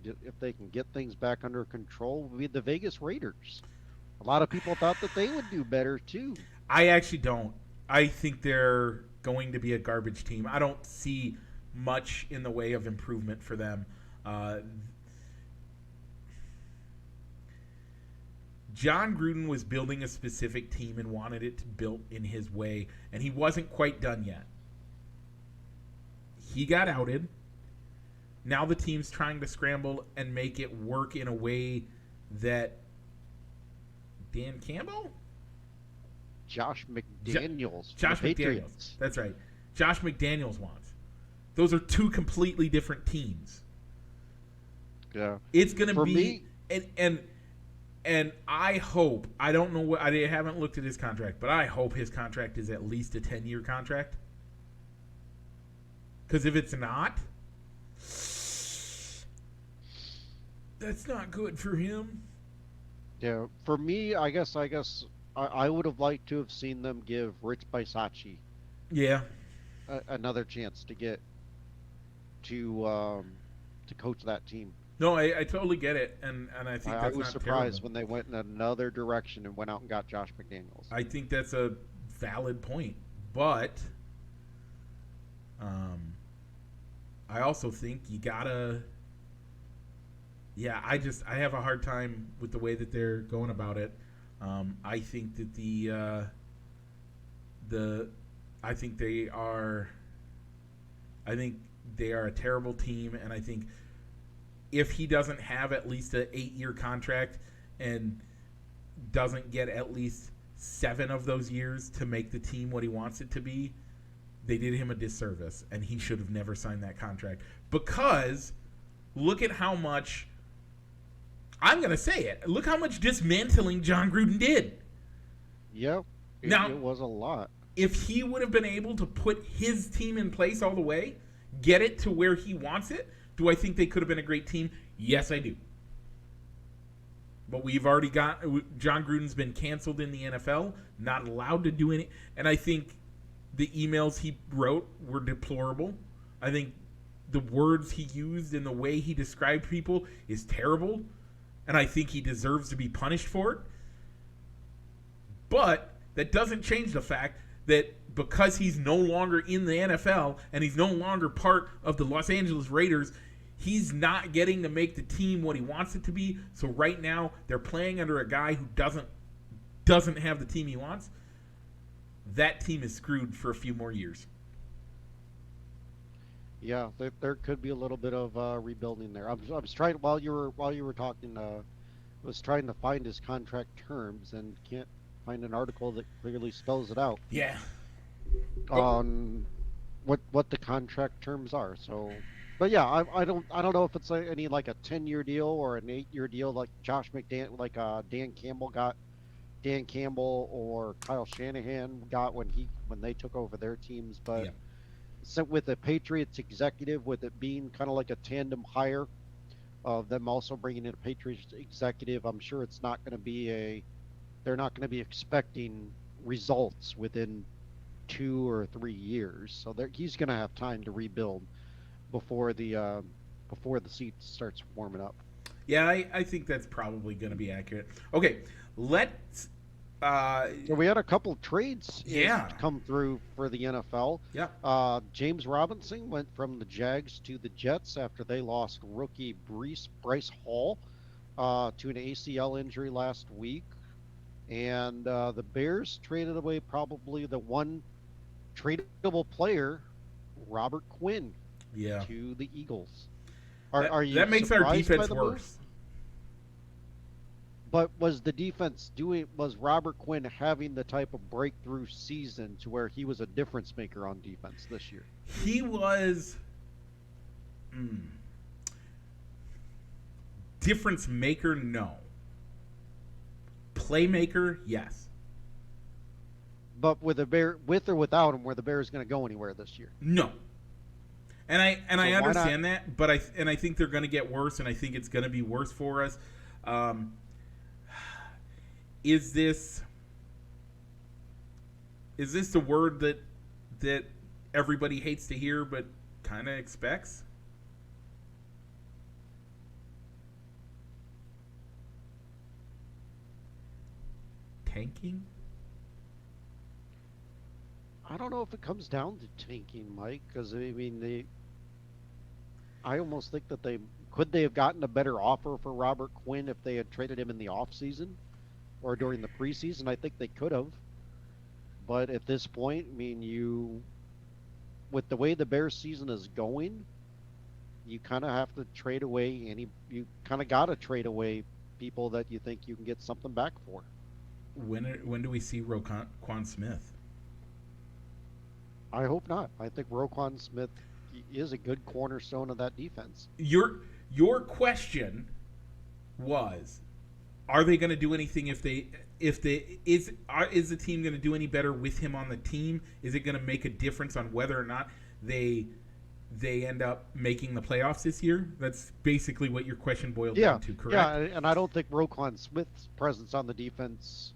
can get things back under control, would be the Vegas Raiders. A lot of people thought that they would do better too. I actually don't. I think they're going to be a garbage team. I don't see much in the way of improvement for them. Uh, John Gruden was building a specific team and wanted it built in his way, and he wasn't quite done yet. He got outed. Now the team's trying to scramble and make it work in a way that Dan Campbell? Josh McDaniels. from Josh the McDaniels. Patriots. That's right. Josh McDaniels wants. Those are two completely different teams. Yeah. It's going to For be me, and I hope, I don't know what, I haven't looked at his contract, but I hope his contract is at least a 10-year contract. Cuz if it's not, that's not good for him. yeah. For me, I guess I would have liked to have seen them give Rich Bisacci Yeah. another chance to get to coach that team. No, I totally get it, and I think I that's was not surprised terrible. when they went in another direction and went out and got Josh McDaniels. I think that's a valid point, but I also think you gotta. Yeah, I have a hard time with the way that they're going about it. I think that I think they are. I think they are a terrible team, and I think if he doesn't have at least an 8-year contract and doesn't get at least 7 of those years to make the team what he wants it to be, they did him a disservice, and he should have never signed that contract. Because look at how much, I'm going to say it, look how much dismantling John Gruden did. Yep. Now- It was a lot. If he would have been able to put his team in place all the way, get it to where he wants it, do I think they could have been a great team? Yes, I do. But we've already got, John Gruden's been canceled in the NFL, not allowed to do any, and I think the emails he wrote were deplorable. I think the words he used and the way he described people is terrible, and I think he deserves to be punished for it. But that doesn't change the fact that because he's no longer in the NFL and he's no longer part of the Los Angeles Raiders, he's not getting to make the team what he wants it to be. So right now they're playing under a guy who doesn't have the team he wants. That team is screwed for a few more years. Yeah, there could be a little bit of rebuilding there. I was trying while you were talking. Was trying to find his contract terms and can't find an article that clearly spells it out Yeah. on what the contract terms are. So, but yeah, I don't know if it's any like a 10-year deal or an 8-year deal like Josh McDaniel, like Dan Campbell or Kyle Shanahan got when they took over their teams. But Yeah. so with the Patriots executive, with it being kind of like a tandem hire of them also bringing in a Patriots executive, I'm sure it's not going to be they're not going to be expecting results within 2 or 3 years. So he's going to have time to rebuild before the seat starts warming up. Yeah, I think that's probably going to be accurate. Okay, let's. So we had a couple trades Yeah. come through for the NFL. Yeah. James Robinson went from the Jags to the Jets after they lost rookie Bryce Hall to an ACL injury last week. And the Bears traded away probably the one tradable player, Robert Quinn, Yeah. to the Eagles. That, Are you that makes our surprised by defense the move? worse. But was the defense was Robert Quinn having the type of breakthrough season to where he was a difference maker on defense this year? He was difference maker, no. Playmaker, yes. But with or without him, were the Bears going to go anywhere this year? No. And I So why understand that, but I think they're going to get worse, and I think it's going to be worse for us. Is this? Is this the word that everybody hates to hear but kind of expects? Tanking? I don't know if it comes down to tanking, Mike, because I mean, I almost think that they have gotten a better offer for Robert Quinn if they had traded him in the offseason or during the preseason. I think they could have. But at this point, I mean, with the way the Bears season is going, you kind of have to trade away you kind of got to trade away people that you think you can get something back for. When do we see Roquan Smith? I hope not. I think Roquan Smith is a good cornerstone of that defense. Your question was, are they going to do anything is the team going to do any better with him on the team? Is it going to make a difference on whether or not they end up making the playoffs this year? That's basically what your question boiled down to, correct? Yeah, and I don't think Roquan Smith's presence on the defense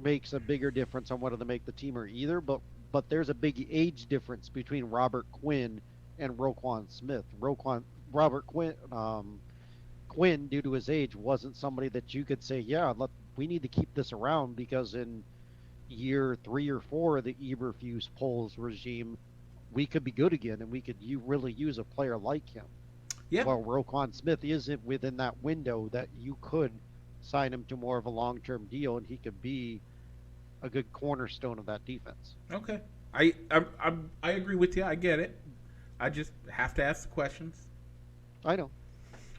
makes a bigger difference on whether they make the team or either, but there's a big age difference between Robert Quinn and Roquan Smith. Robert Quinn, due to his age, wasn't somebody that you could say, we need to keep this around because in year 3 or 4 of the Eberflus Poles regime, we could be good again, and we could really use a player like him. Yeah. Well, Roquan Smith isn't within that window that you could sign him to more of a long-term deal, and he could be a good cornerstone of that defense. Okay, I agree with you. I get it. I just have to ask the questions. I know.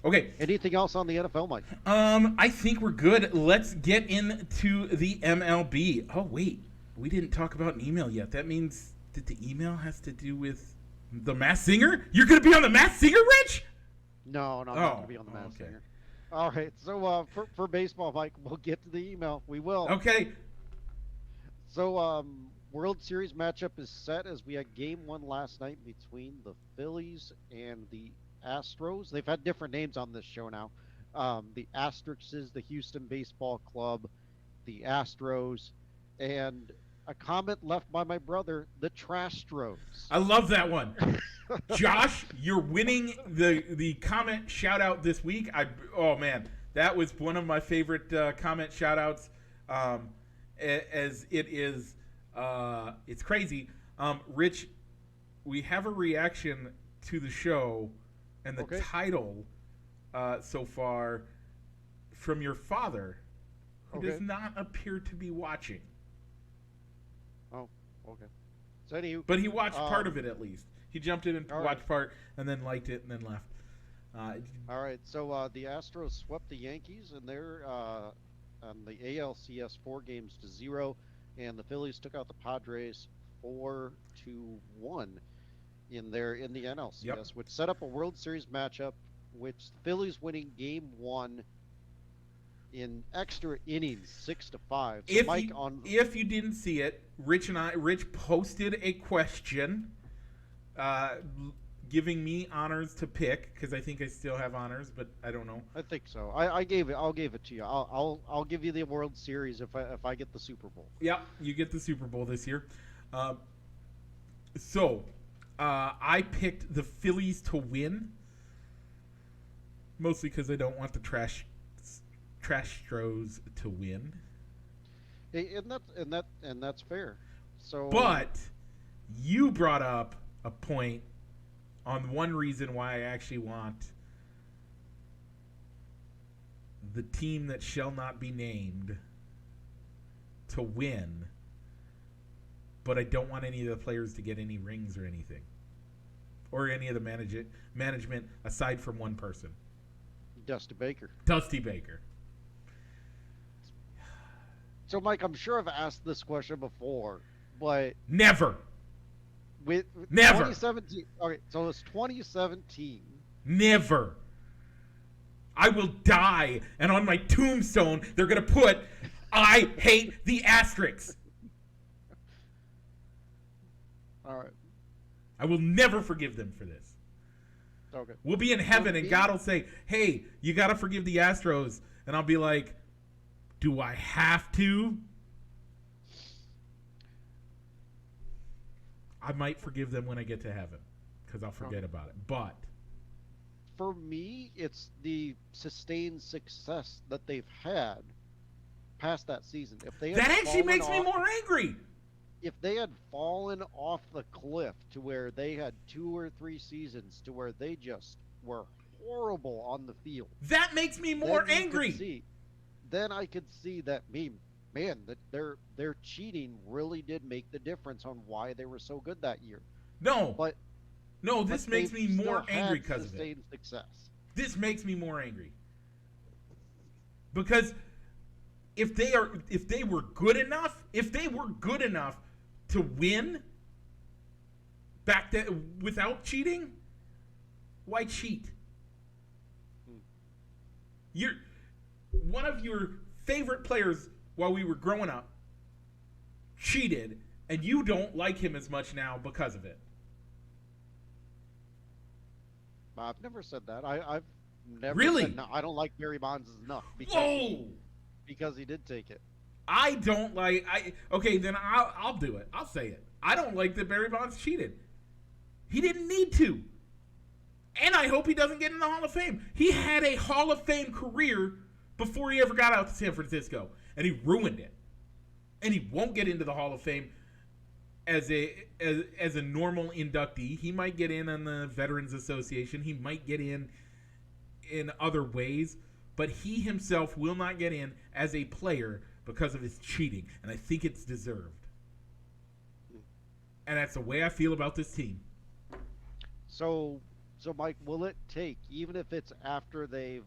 Okay. Anything else on the NFL, Mike? I think we're good. Let's get into the MLB. Oh wait, we didn't talk about an email yet. That means that the email has to do with the Masked Singer. You're gonna be on the Masked Singer, Rich? No, I'm not gonna be on the Masked Singer. All right, so for baseball, Mike, we'll get to the email. We will. Okay. So World Series matchup is set as we had Game 1 last night between the Phillies and the Astros. They've had different names on this show now. The Asterix is the Houston Baseball Club, the Astros, and a comment left by my brother, the Trastros. I love that one. Josh, you're winning the comment shout out this week. Oh man, that was one of my favorite comment shout outs. As it is, it's crazy. Rich, we have a reaction to the show and the title so far from your father, who does not appear to be watching. Oh, okay. So anyway, but he watched part of it at least. He jumped in and watched part, and then liked it, and then left. All right. So the Astros swept the Yankees, and they're on the ALCS 4-0, and the Phillies took out the Padres 4-1 in the NLCS, which set up a World Series matchup, which the Phillies winning Game 1 in extra innings, 6-5. So if you didn't see it, Rich posted a question, giving me honors to pick because I think I still have honors, but I don't know. I think so. I'll give it to you. I'll give you the World Series if I get the Super Bowl. Yeah, you get the Super Bowl this year. So I picked the Phillies to win, mostly because I don't want the Trastros to win. And that's fair. So, but you brought up a point on one reason why I actually want the team that shall not be named to win, but I don't want any of the players to get any rings or anything, or any of the management aside from one person. Dusty Baker. So, Mike, I'm sure I've asked this question before, but never. With Never. 2017. Okay, so it's 2017. Never. I will die, and on my tombstone, they're going to put, I hate the Asterix. All right. I will never forgive them for this. Okay. We'll be in heaven, and God will say, hey, you got to forgive the Astros. And I'll be like, do I have to? I might forgive them when I get to heaven because I'll forget about it. But For me, it's the sustained success that they've had past that season. If they had that actually fallen makes me off, more angry. if they had fallen off the cliff to where they had 2 or 3 seasons to where they just were horrible on the field, That makes me more angry. Then I could see that man, that their cheating really did make the difference on why they were so good that year. No, But no, this makes me they've more still angry had because of it. sustained success. This makes me more angry because if they were good enough to win back then without cheating, why cheat? You're one of your favorite players while we were growing up cheated, and you don't like him as much now because of it. I've never said that. I've never Really? said no. I don't like Barry Bonds enough Whoa! because he did take it. I don't like. Okay, then I'll do it. I'll say it. I don't like that Barry Bonds cheated. He didn't need to, and I hope he doesn't get in the Hall of Fame. He had a Hall of Fame career before he ever got out to San Francisco, and he ruined it. And he won't get into the Hall of Fame as a normal inductee. He might get in on the Veterans Association. He might get in other ways, but he himself will not get in as a player because of his cheating, and I think it's deserved. And that's the way I feel about this team. So Mike, will it take, even if it's after they've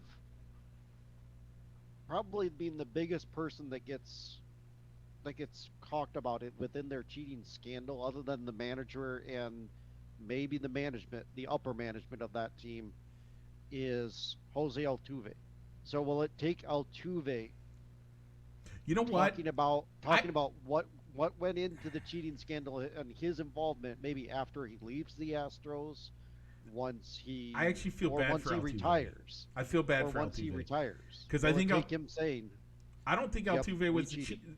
probably been the biggest person that gets talked about it within their cheating scandal, other than the manager and maybe the management, the upper management of that team, is Jose Altuve. So will it take Altuve? You know what? Talking about what went into the cheating scandal and his involvement, maybe after he leaves the Astros, I actually feel bad once for he Altuve. retires. I feel bad or for once Altuve. he retires, because I think take him saying, I don't think Yep, Altuve we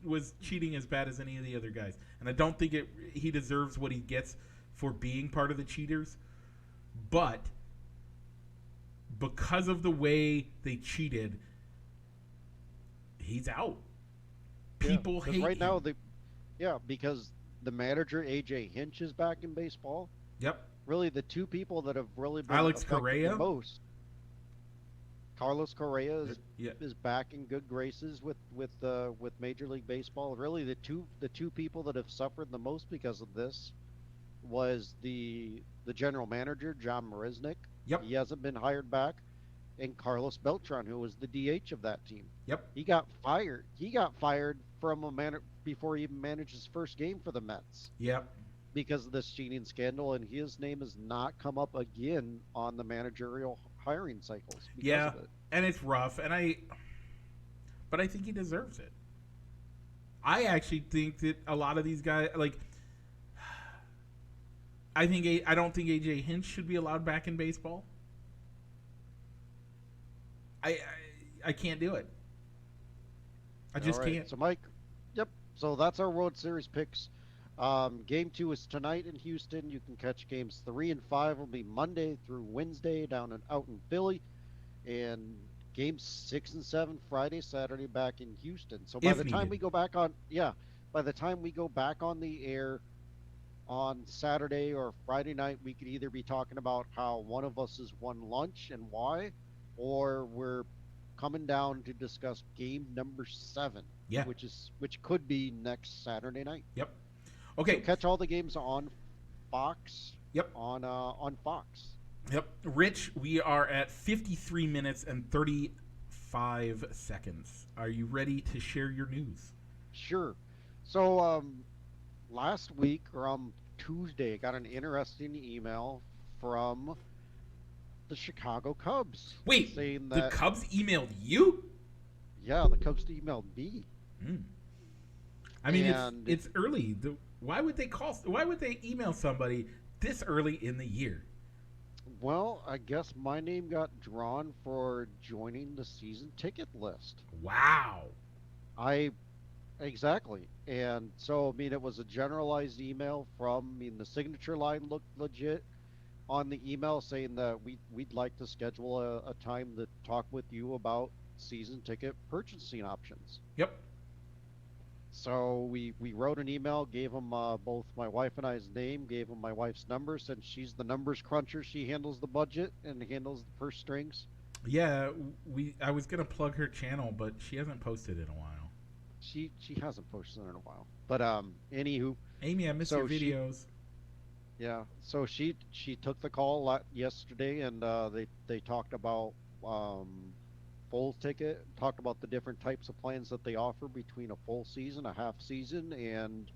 was cheating as bad as any of the other guys, and I don't think he deserves what he gets for being part of the cheaters. But because of the way they cheated, he's out. People hate right him. now because the manager AJ Hinch is back in baseball. Yep. Really, the two people that have really been Alex affected Correa? the most. Carlos Correa Yeah. is back in good graces with Major League Baseball. Really, the two people that have suffered the most because of this was the general manager John Marisnik. Yep. He hasn't been hired back, and Carlos Beltran, who was the DH of that team. Yep. He got fired. He got fired from before he even managed his first game for the Mets Yep. because of this cheating scandal, and his name has not come up again on the managerial hiring cycles because of it. And it's rough, but I think he deserves it. I actually think that a lot of these guys, like, I don't think AJ Hinch should be allowed back in baseball. I can't do it. I just can't. So Mike, yep. So that's our World Series picks. Game 2 is tonight in Houston. You can catch games 3 and 5 will be Monday through Wednesday out in Philly, and games 6 and 7 Friday, Saturday back in Houston. So by the time we go back on the air on Saturday or Friday night, we could either be talking about how one of us has won lunch and why, or we're coming down to discuss game number 7. Yeah. Which could be next Saturday night. Yep. Okay. So catch all the games on Fox. Yep. On Fox. Yep. Rich, we are at 53 minutes and 35 seconds. Are you ready to share your news? Sure. So last week or on Tuesday, I got an interesting email from the Chicago Cubs. Wait, saying that the Cubs emailed you? Yeah, the Cubs emailed me. I mean, it's early. Why would they email somebody this early in the year? Well, I guess my name got drawn for joining the season ticket list. Wow. I exactly. And so, I mean, it was a generalized email from, I mean, the signature line looked legit on the email saying that we'd like to schedule a time to talk with you about season ticket purchasing options. Yep. So we wrote an email, gave him both my wife and I's name, gave him my wife's number, since she's the numbers cruncher. She handles the budget and handles the purse strings. Yeah, I was gonna plug her channel, but she hasn't posted in a while. She hasn't posted in a while. But anywho, Amy, I miss your so she videos. yeah, so she took the call yesterday, and they talked about full ticket, talked about the different types of plans that they offer between a full season, a half season, and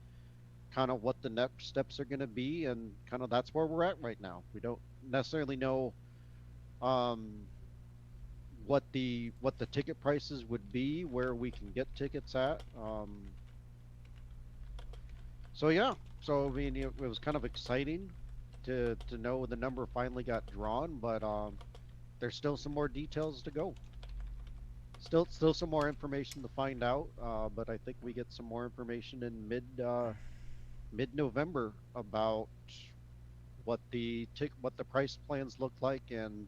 kind of what the next steps are going to be, and kind of that's where we're at right now. We don't necessarily know um, what the ticket prices would be, where we can get tickets at. So yeah, so I mean it was kind of exciting to know the number finally got drawn, but there's still some more details to go. Still some more information to find out, but I think we get some more information in mid-November about what the price plans look like, and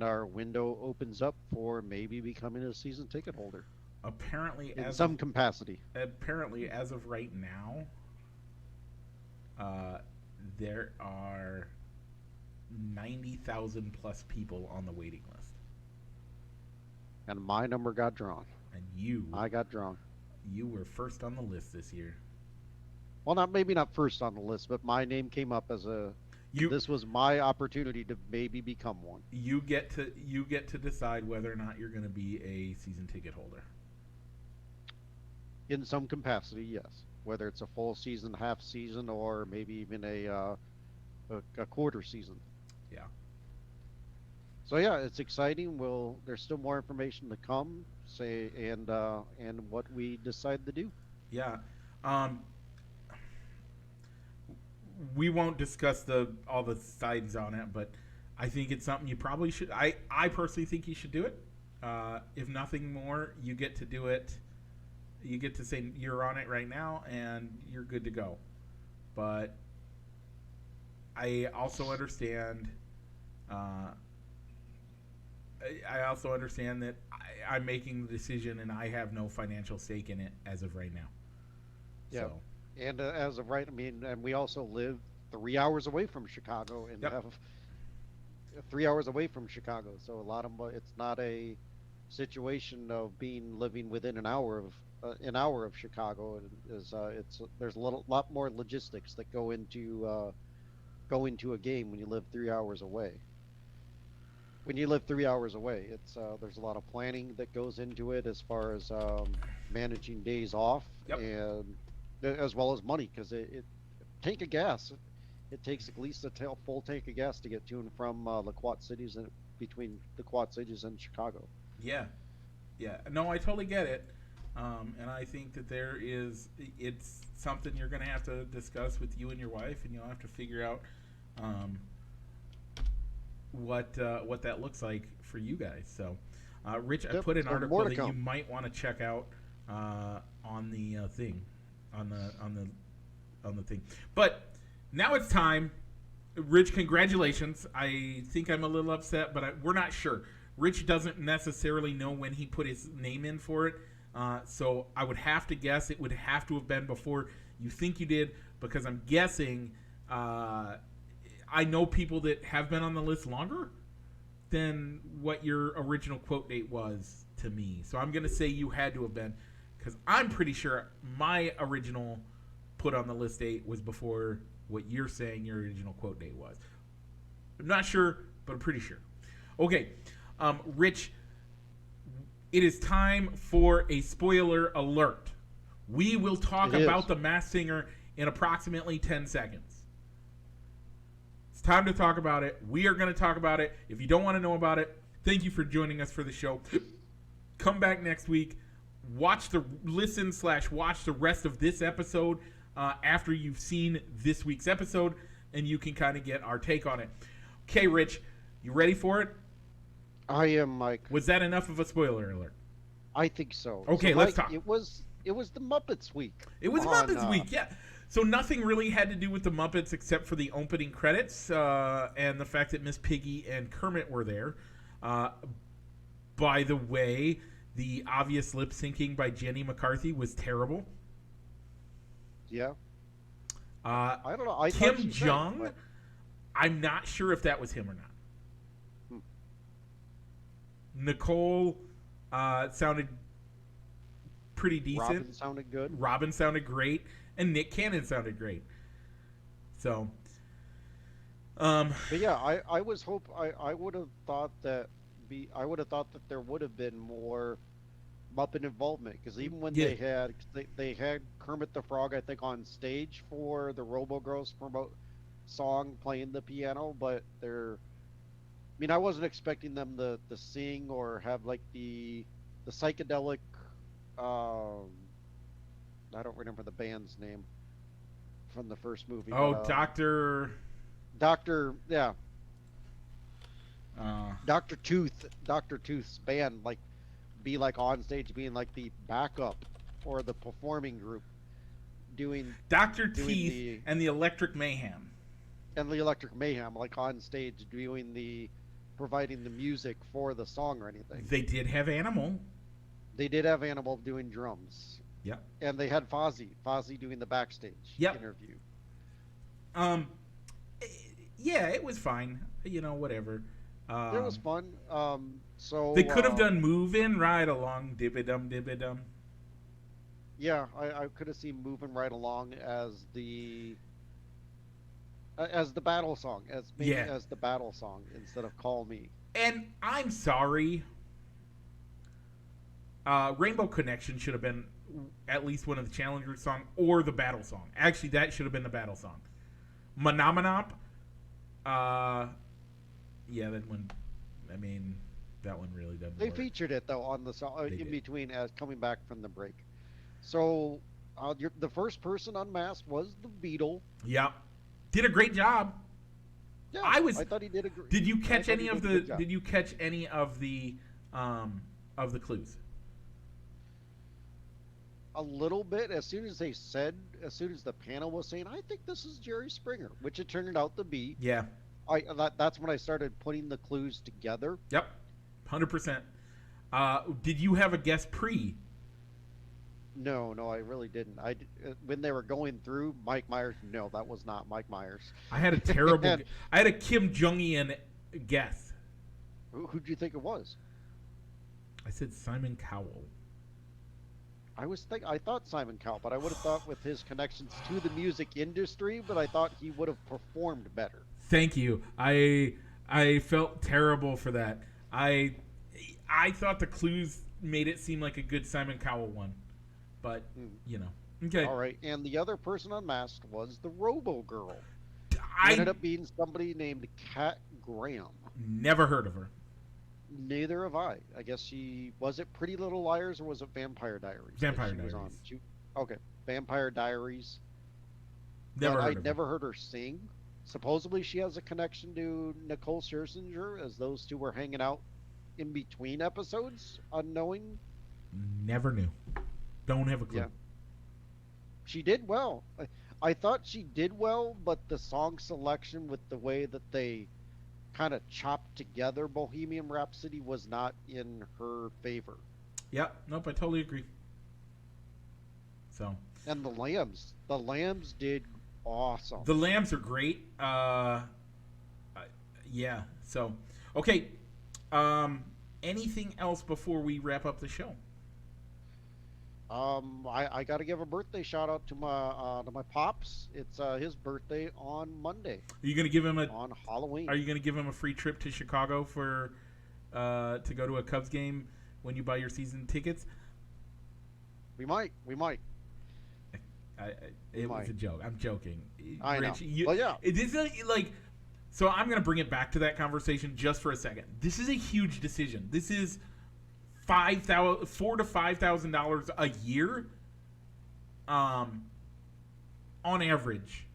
our window opens up for maybe becoming a season ticket holder Apparently, in some capacity. as of right now, uh, there are 90,000 plus people on the waiting list, And my number got drawn. and I got drawn. you were first on the list this year. Well, not first on the list, but my name came up as a. You This was my opportunity to maybe become one you get to decide whether or not you're going to be a season ticket holder. in some capacity. Yes, whether it's a full season, half season, or maybe even a quarter season. Yeah. So yeah, it's exciting. There's still more information to come. And what we decide to do. Yeah. Um, we won't discuss all the sides on it, but I think it's something you probably should. I personally think you should do it. If nothing more, you get to do it. You get to say you're on it right now, and you're good to go. But I also understand. I also understand that I'm making the decision, and I have no financial stake in it as of right now. Yeah. So, And as of right, I mean, and we also live 3 hours away from Chicago, and yep. have 3 hours away from Chicago. So a lot of it's not a situation of living within an hour of Chicago. There's a lot more logistics that go into a game when you live 3 hours away. When you live 3 hours away, there's a lot of planning that goes into it, as far as managing days off, Yep. and as well as money, because tank of gas, it takes at least a full tank of gas to get to and from the Quad Cities, and between the Quad Cities and Chicago. Yeah, yeah. No, I totally get it, and I think that it's something you're going to have to discuss with you and your wife, and you'll have to figure out what that looks like for you guys. So, Rich, I Yep, put an so article more to that you come. might want to check out on the thing, on the thing. But now it's time. Rich, congratulations. I think I'm a little upset, but we're not sure. Rich doesn't necessarily know when he put his name in for it. So I would have to guess it would have to have been before you think you did, because I'm guessing I know people that have been on the list longer than what your original quote date was to me. So I'm going to say you had to have been, because I'm pretty sure my original put on the list date was before what you're saying your original quote date was. I'm not sure, but I'm pretty sure. Okay, Rich, it is time for a spoiler alert. We will talk about The Masked Singer in approximately 10 seconds. It's time to talk about it. We are going to talk about it. If you don't want to know about it, thank you for joining us for the show. Come back next week. Watch the rest of this episode after you've seen this week's episode, and you can kind of get our take on it. Okay, Rich, you ready for it? I am, Mike. Was that enough of a spoiler alert? I think so. Okay, So, let's Mike, talk. It was the Muppets week. It was Muppets week, yeah. So nothing really had to do with the Muppets except for the opening credits and the fact that Miss Piggy and Kermit were there. By the way, the obvious lip syncing by Jenny McCarthy was terrible. Yeah. I don't know. Kim Jong, but I'm not sure if that was him or not. Nicole sounded pretty decent. Robin sounded good. Robin sounded great, and Nick Cannon sounded great. So, but yeah, I would have thought that there would have been more Muppet involvement, because even when they had Kermit the Frog, I think, on stage for the Robo Girls song playing the piano, but I wasn't expecting them to sing or have like the psychedelic. I don't remember the band's name from the first movie. Oh, but, Doctor, yeah. Dr. Tooth's band, like, be like on stage being like the backup or the performing group doing Dr. Teeth and the Electric Mayhem. And the Electric Mayhem, like on stage providing the music for the song or anything. They did have Animal. They did have Animal doing drums. Yep. And they had Fozzie doing the backstage interview. Yeah, it was fine. Whatever. It was fun. So they could have done "Moving Right Along," dibbidum dibbidum. Yeah, I could have seen "Moving Right Along" as the battle song, as the battle song instead of "Call Me." And I'm sorry, Rainbow Connection should have been at least one of the Challenger song or the battle song. Actually, that should have been the battle song. Monomonop. Yeah, that one. I mean, that one really doesn't. They work. featured it though on the song between as coming back from the break. So, the first person unmasked was the Beetle. Yeah, did a great job. Yeah, I thought he did a great. Did you catch any of the? Did you catch any of the clues? A little bit. As soon as the panel was saying, "I think this is Jerry Springer," which it turned out to be. Yeah. That's when I started putting the clues together. Yep, 100%. Did you have a guess pre? No, I really didn't. When they were going through Mike Myers, no, that was not Mike Myers. I had a terrible. I had a Kim Jong-un guess. Who'd you think it was? I said Simon Cowell. I thought Simon Cowell, but I would have thought with his connections to the music industry, but I thought he would have performed better. Thank you. I felt terrible for that. I thought the clues made it seem like a good Simon Cowell one, but okay. All right, and the other person unmasked was the Robo Girl. Ended up being somebody named Kat Graham. Never heard of her. Neither have I. I guess was it Pretty Little Liars or was it Vampire Diaries? Vampire Diaries. Okay, Vampire Diaries. I'd never heard her sing. Supposedly she has a connection to Nicole Scherzinger, as those two were hanging out in between episodes, unknowing. Never knew. Don't have a clue. Yeah. She did well. I thought she did well, but the song selection with the way that they kind of chopped together Bohemian Rhapsody was not in her favor. Yeah, nope, I totally agree. So. And the Lambs did awesome. The Lambs are great. Yeah. So, okay. Anything else before we wrap up the show? I got to give a birthday shout out to my pops. It's his birthday on Monday. Are you gonna give him on Halloween? Are you gonna give him a free trip to Chicago for to go to a Cubs game when you buy your season tickets? We might. It was a joke. I'm joking. I know. Well, yeah. It is like. So I'm gonna bring it back to that conversation just for a second. This is a huge decision. This is $4,000 to $5,000 a year, on average,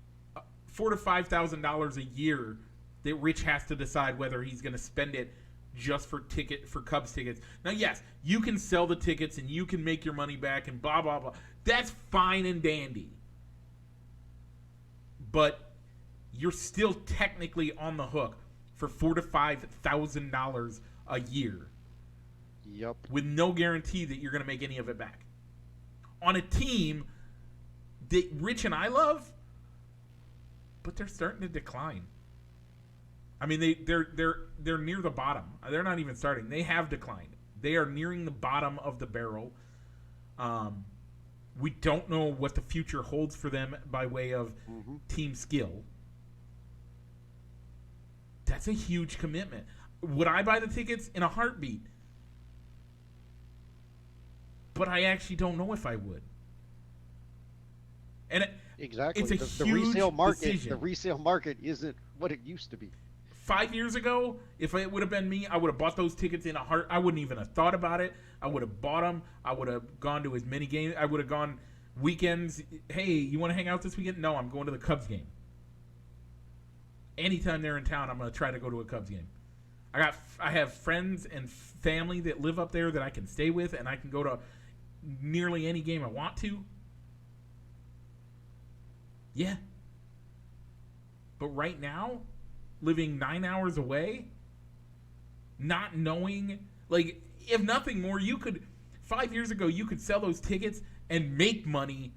$4,000 to $5,000 a year that Rich has to decide whether he's going to spend it just for Cubs tickets. Now, yes, you can sell the tickets and you can make your money back and blah blah blah. That's fine and dandy. But you're still technically on the hook for $4,000 to $5,000 a year. Yep. With no guarantee that you're going to make any of it back. On a team that Rich and I love, but they're starting to decline. I mean, they're near the bottom. They're not even starting. They have declined. They are nearing the bottom of the barrel. We don't know what the future holds for them by way of team skill. That's a huge commitment. Would I buy the tickets? In a heartbeat. But I actually don't know if I would. And exactly. It's a the huge resale market. decision. The resale market isn't what it used to be. 5 years ago, if it would have been me, I would have bought those tickets in a heart. I wouldn't even have thought about it. I would have bought them. I would have gone to as many games. I would have gone weekends. Hey, you want to hang out this weekend? No, I'm going to the Cubs game. Anytime they're in town, I'm going to try to go to a Cubs game. I have friends and family that live up there that I can stay with, and I can go to nearly any game I want to. Yeah. But right now, living 9 hours away, not knowing, like, if nothing more, 5 years ago, you could sell those tickets and make money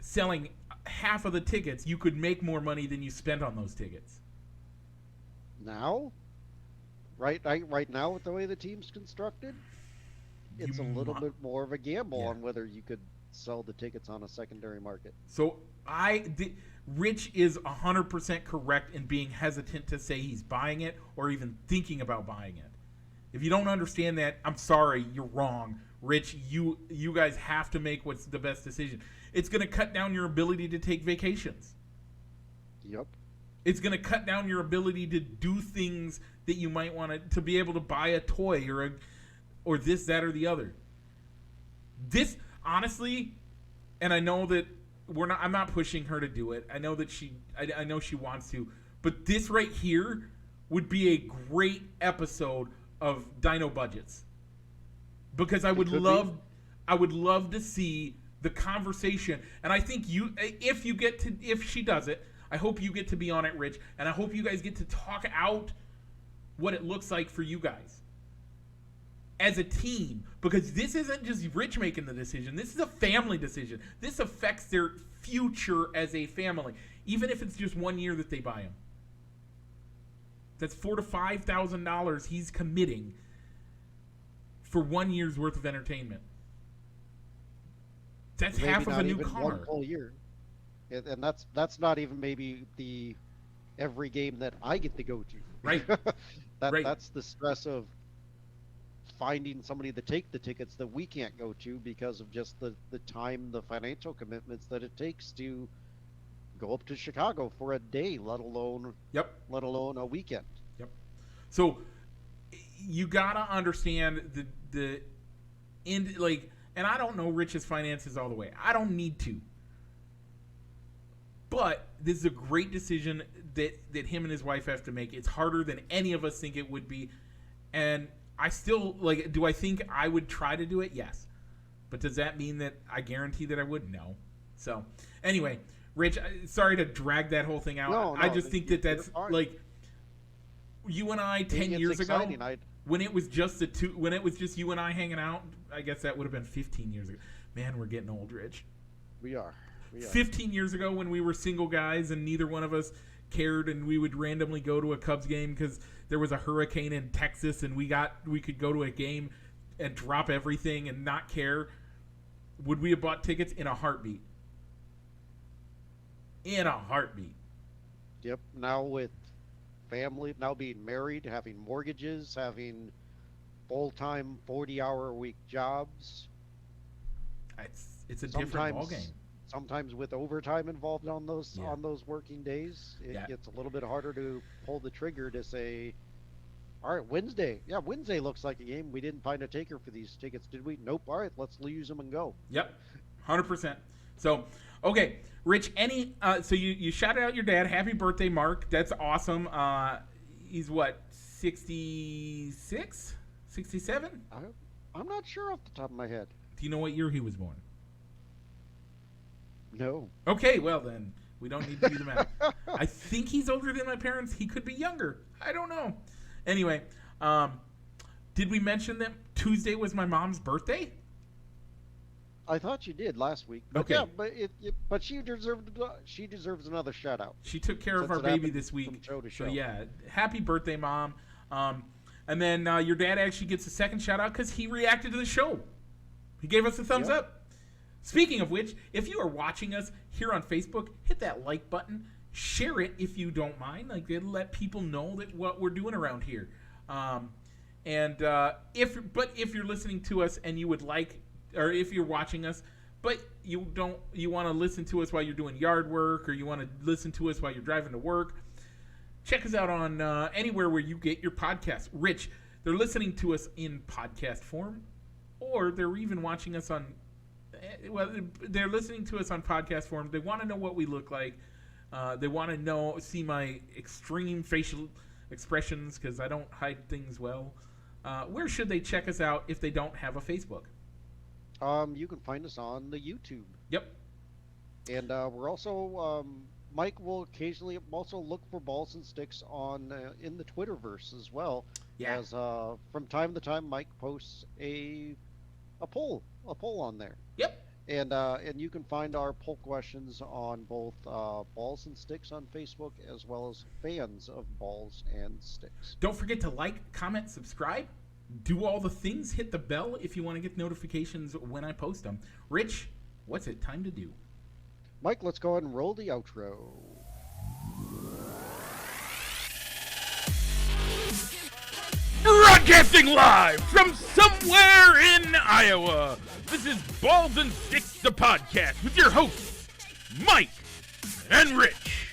selling half of the tickets. You could make more money than you spent on those tickets. Now? Right now, with the way the team's constructed, it's a little bit more of a gamble on whether you could sell the tickets on a secondary market. So Rich is 100% correct in being hesitant to say he's buying it or even thinking about buying it. If you don't understand that, I'm sorry, you're wrong. Rich, you guys have to make what's the best decision. It's going to cut down your ability to take vacations. Yep. It's going to cut down your ability to do things that you might want to be able to buy a toy or this, that, or the other. This, honestly, and I know that I'm not pushing her to do it. I know that I know she wants to, but this right here would be a great episode of Dino Budgets, because I would love to see the conversation. And I think if she does it, I hope you get to be on it, Rich, and I hope you guys get to talk out what it looks like for you guys as a team, because this isn't just Rich making the decision. This is a family decision. This affects their future as a family, even if it's just 1 year that they buy them. That's $4,000 to $5,000 he's committing for 1 year's worth of entertainment. That's maybe half of a new even car. One whole year, and that's not even maybe the every game that I get to go to. Right. Right. That's the stress of finding somebody to take the tickets that we can't go to because of just the time, the financial commitments that it takes to go up to Chicago for a day, let alone a weekend. Yep. So you gotta understand the end, like, and I don't know Rich's finances all the way. I don't need to. But this is a great decision that him and his wife have to make. It's harder than any of us think it would be. And I still, like, do I think I would try to do it? Yes. But does that mean that I guarantee that I would? No. So, anyway, Rich, sorry to drag that whole thing out. No, I just think that's, like, you and I 10 years ago, when it was just you and I hanging out, I guess that would have been 15 years ago. Man, we're getting old, Rich. We are. 15 years ago when we were single guys and neither one of us cared, and we would randomly go to a Cubs game because there was a hurricane in Texas and we could go to a game and drop everything and not care. Would we have bought tickets? In a heartbeat. In a heartbeat. Yep. Now with family, now being married, having mortgages, having full-time 40-hour-a-week jobs. It's a different ballgame. Sometimes with overtime involved on those working days, it gets a little bit harder to pull the trigger to say, all right, Wednesday. Yeah, Wednesday looks like a game. We didn't find a taker for these tickets, did we? Nope. All right, let's use them and go. Yep, 100%. So, okay, Rich, so you shouted out your dad. Happy birthday, Mark. That's awesome. He's what, 66? 67? I'm not sure off the top of my head. Do you know what year he was born? No. Okay, well then, we don't need to do the math. I think he's older than my parents. He could be younger. I don't know. Anyway, did we mention that Tuesday was my mom's birthday? I thought you did last week. But Okay. yeah, but she deserves another shout out. She took care of Since our it baby happened this from week. show to So show. yeah, happy birthday, Mom. And then your dad actually gets a second shout out because he reacted to the show. He gave us a thumbs Yeah. up. Speaking of which, if you are watching us here on Facebook, hit that like button. Share it if you don't mind. Like, it'll let people know that what we're doing around here. If you're listening to us and you would like, or if you're watching us, but you want to listen to us while you're doing yard work, or you want to listen to us while you're driving to work, check us out on anywhere where you get your podcasts. Rich, they're listening to us in podcast form, or they're even watching us on. Well, they're listening to us on podcast form. They want to know what we look like. They want to see my extreme facial expressions because I don't hide things well. Where should they check us out if they don't have a Facebook? You can find us on the YouTube. Yep. And we're also Mike will occasionally also look for balls and sticks on in the Twitterverse as well. Yeah. As from time to time, Mike posts a poll on there. Yep. And you can find our poll questions on both Balls and Sticks on Facebook as well as fans of Balls and Sticks. Don't forget to like, comment, subscribe, do all the things. Hit the bell if you want to get notifications when I post them. Rich, what's it time to do? Mike, let's go ahead and roll the outro. Broadcasting live from somewhere in Iowa, this is Balls and Sticks, the podcast, with your hosts, Mike and Rich.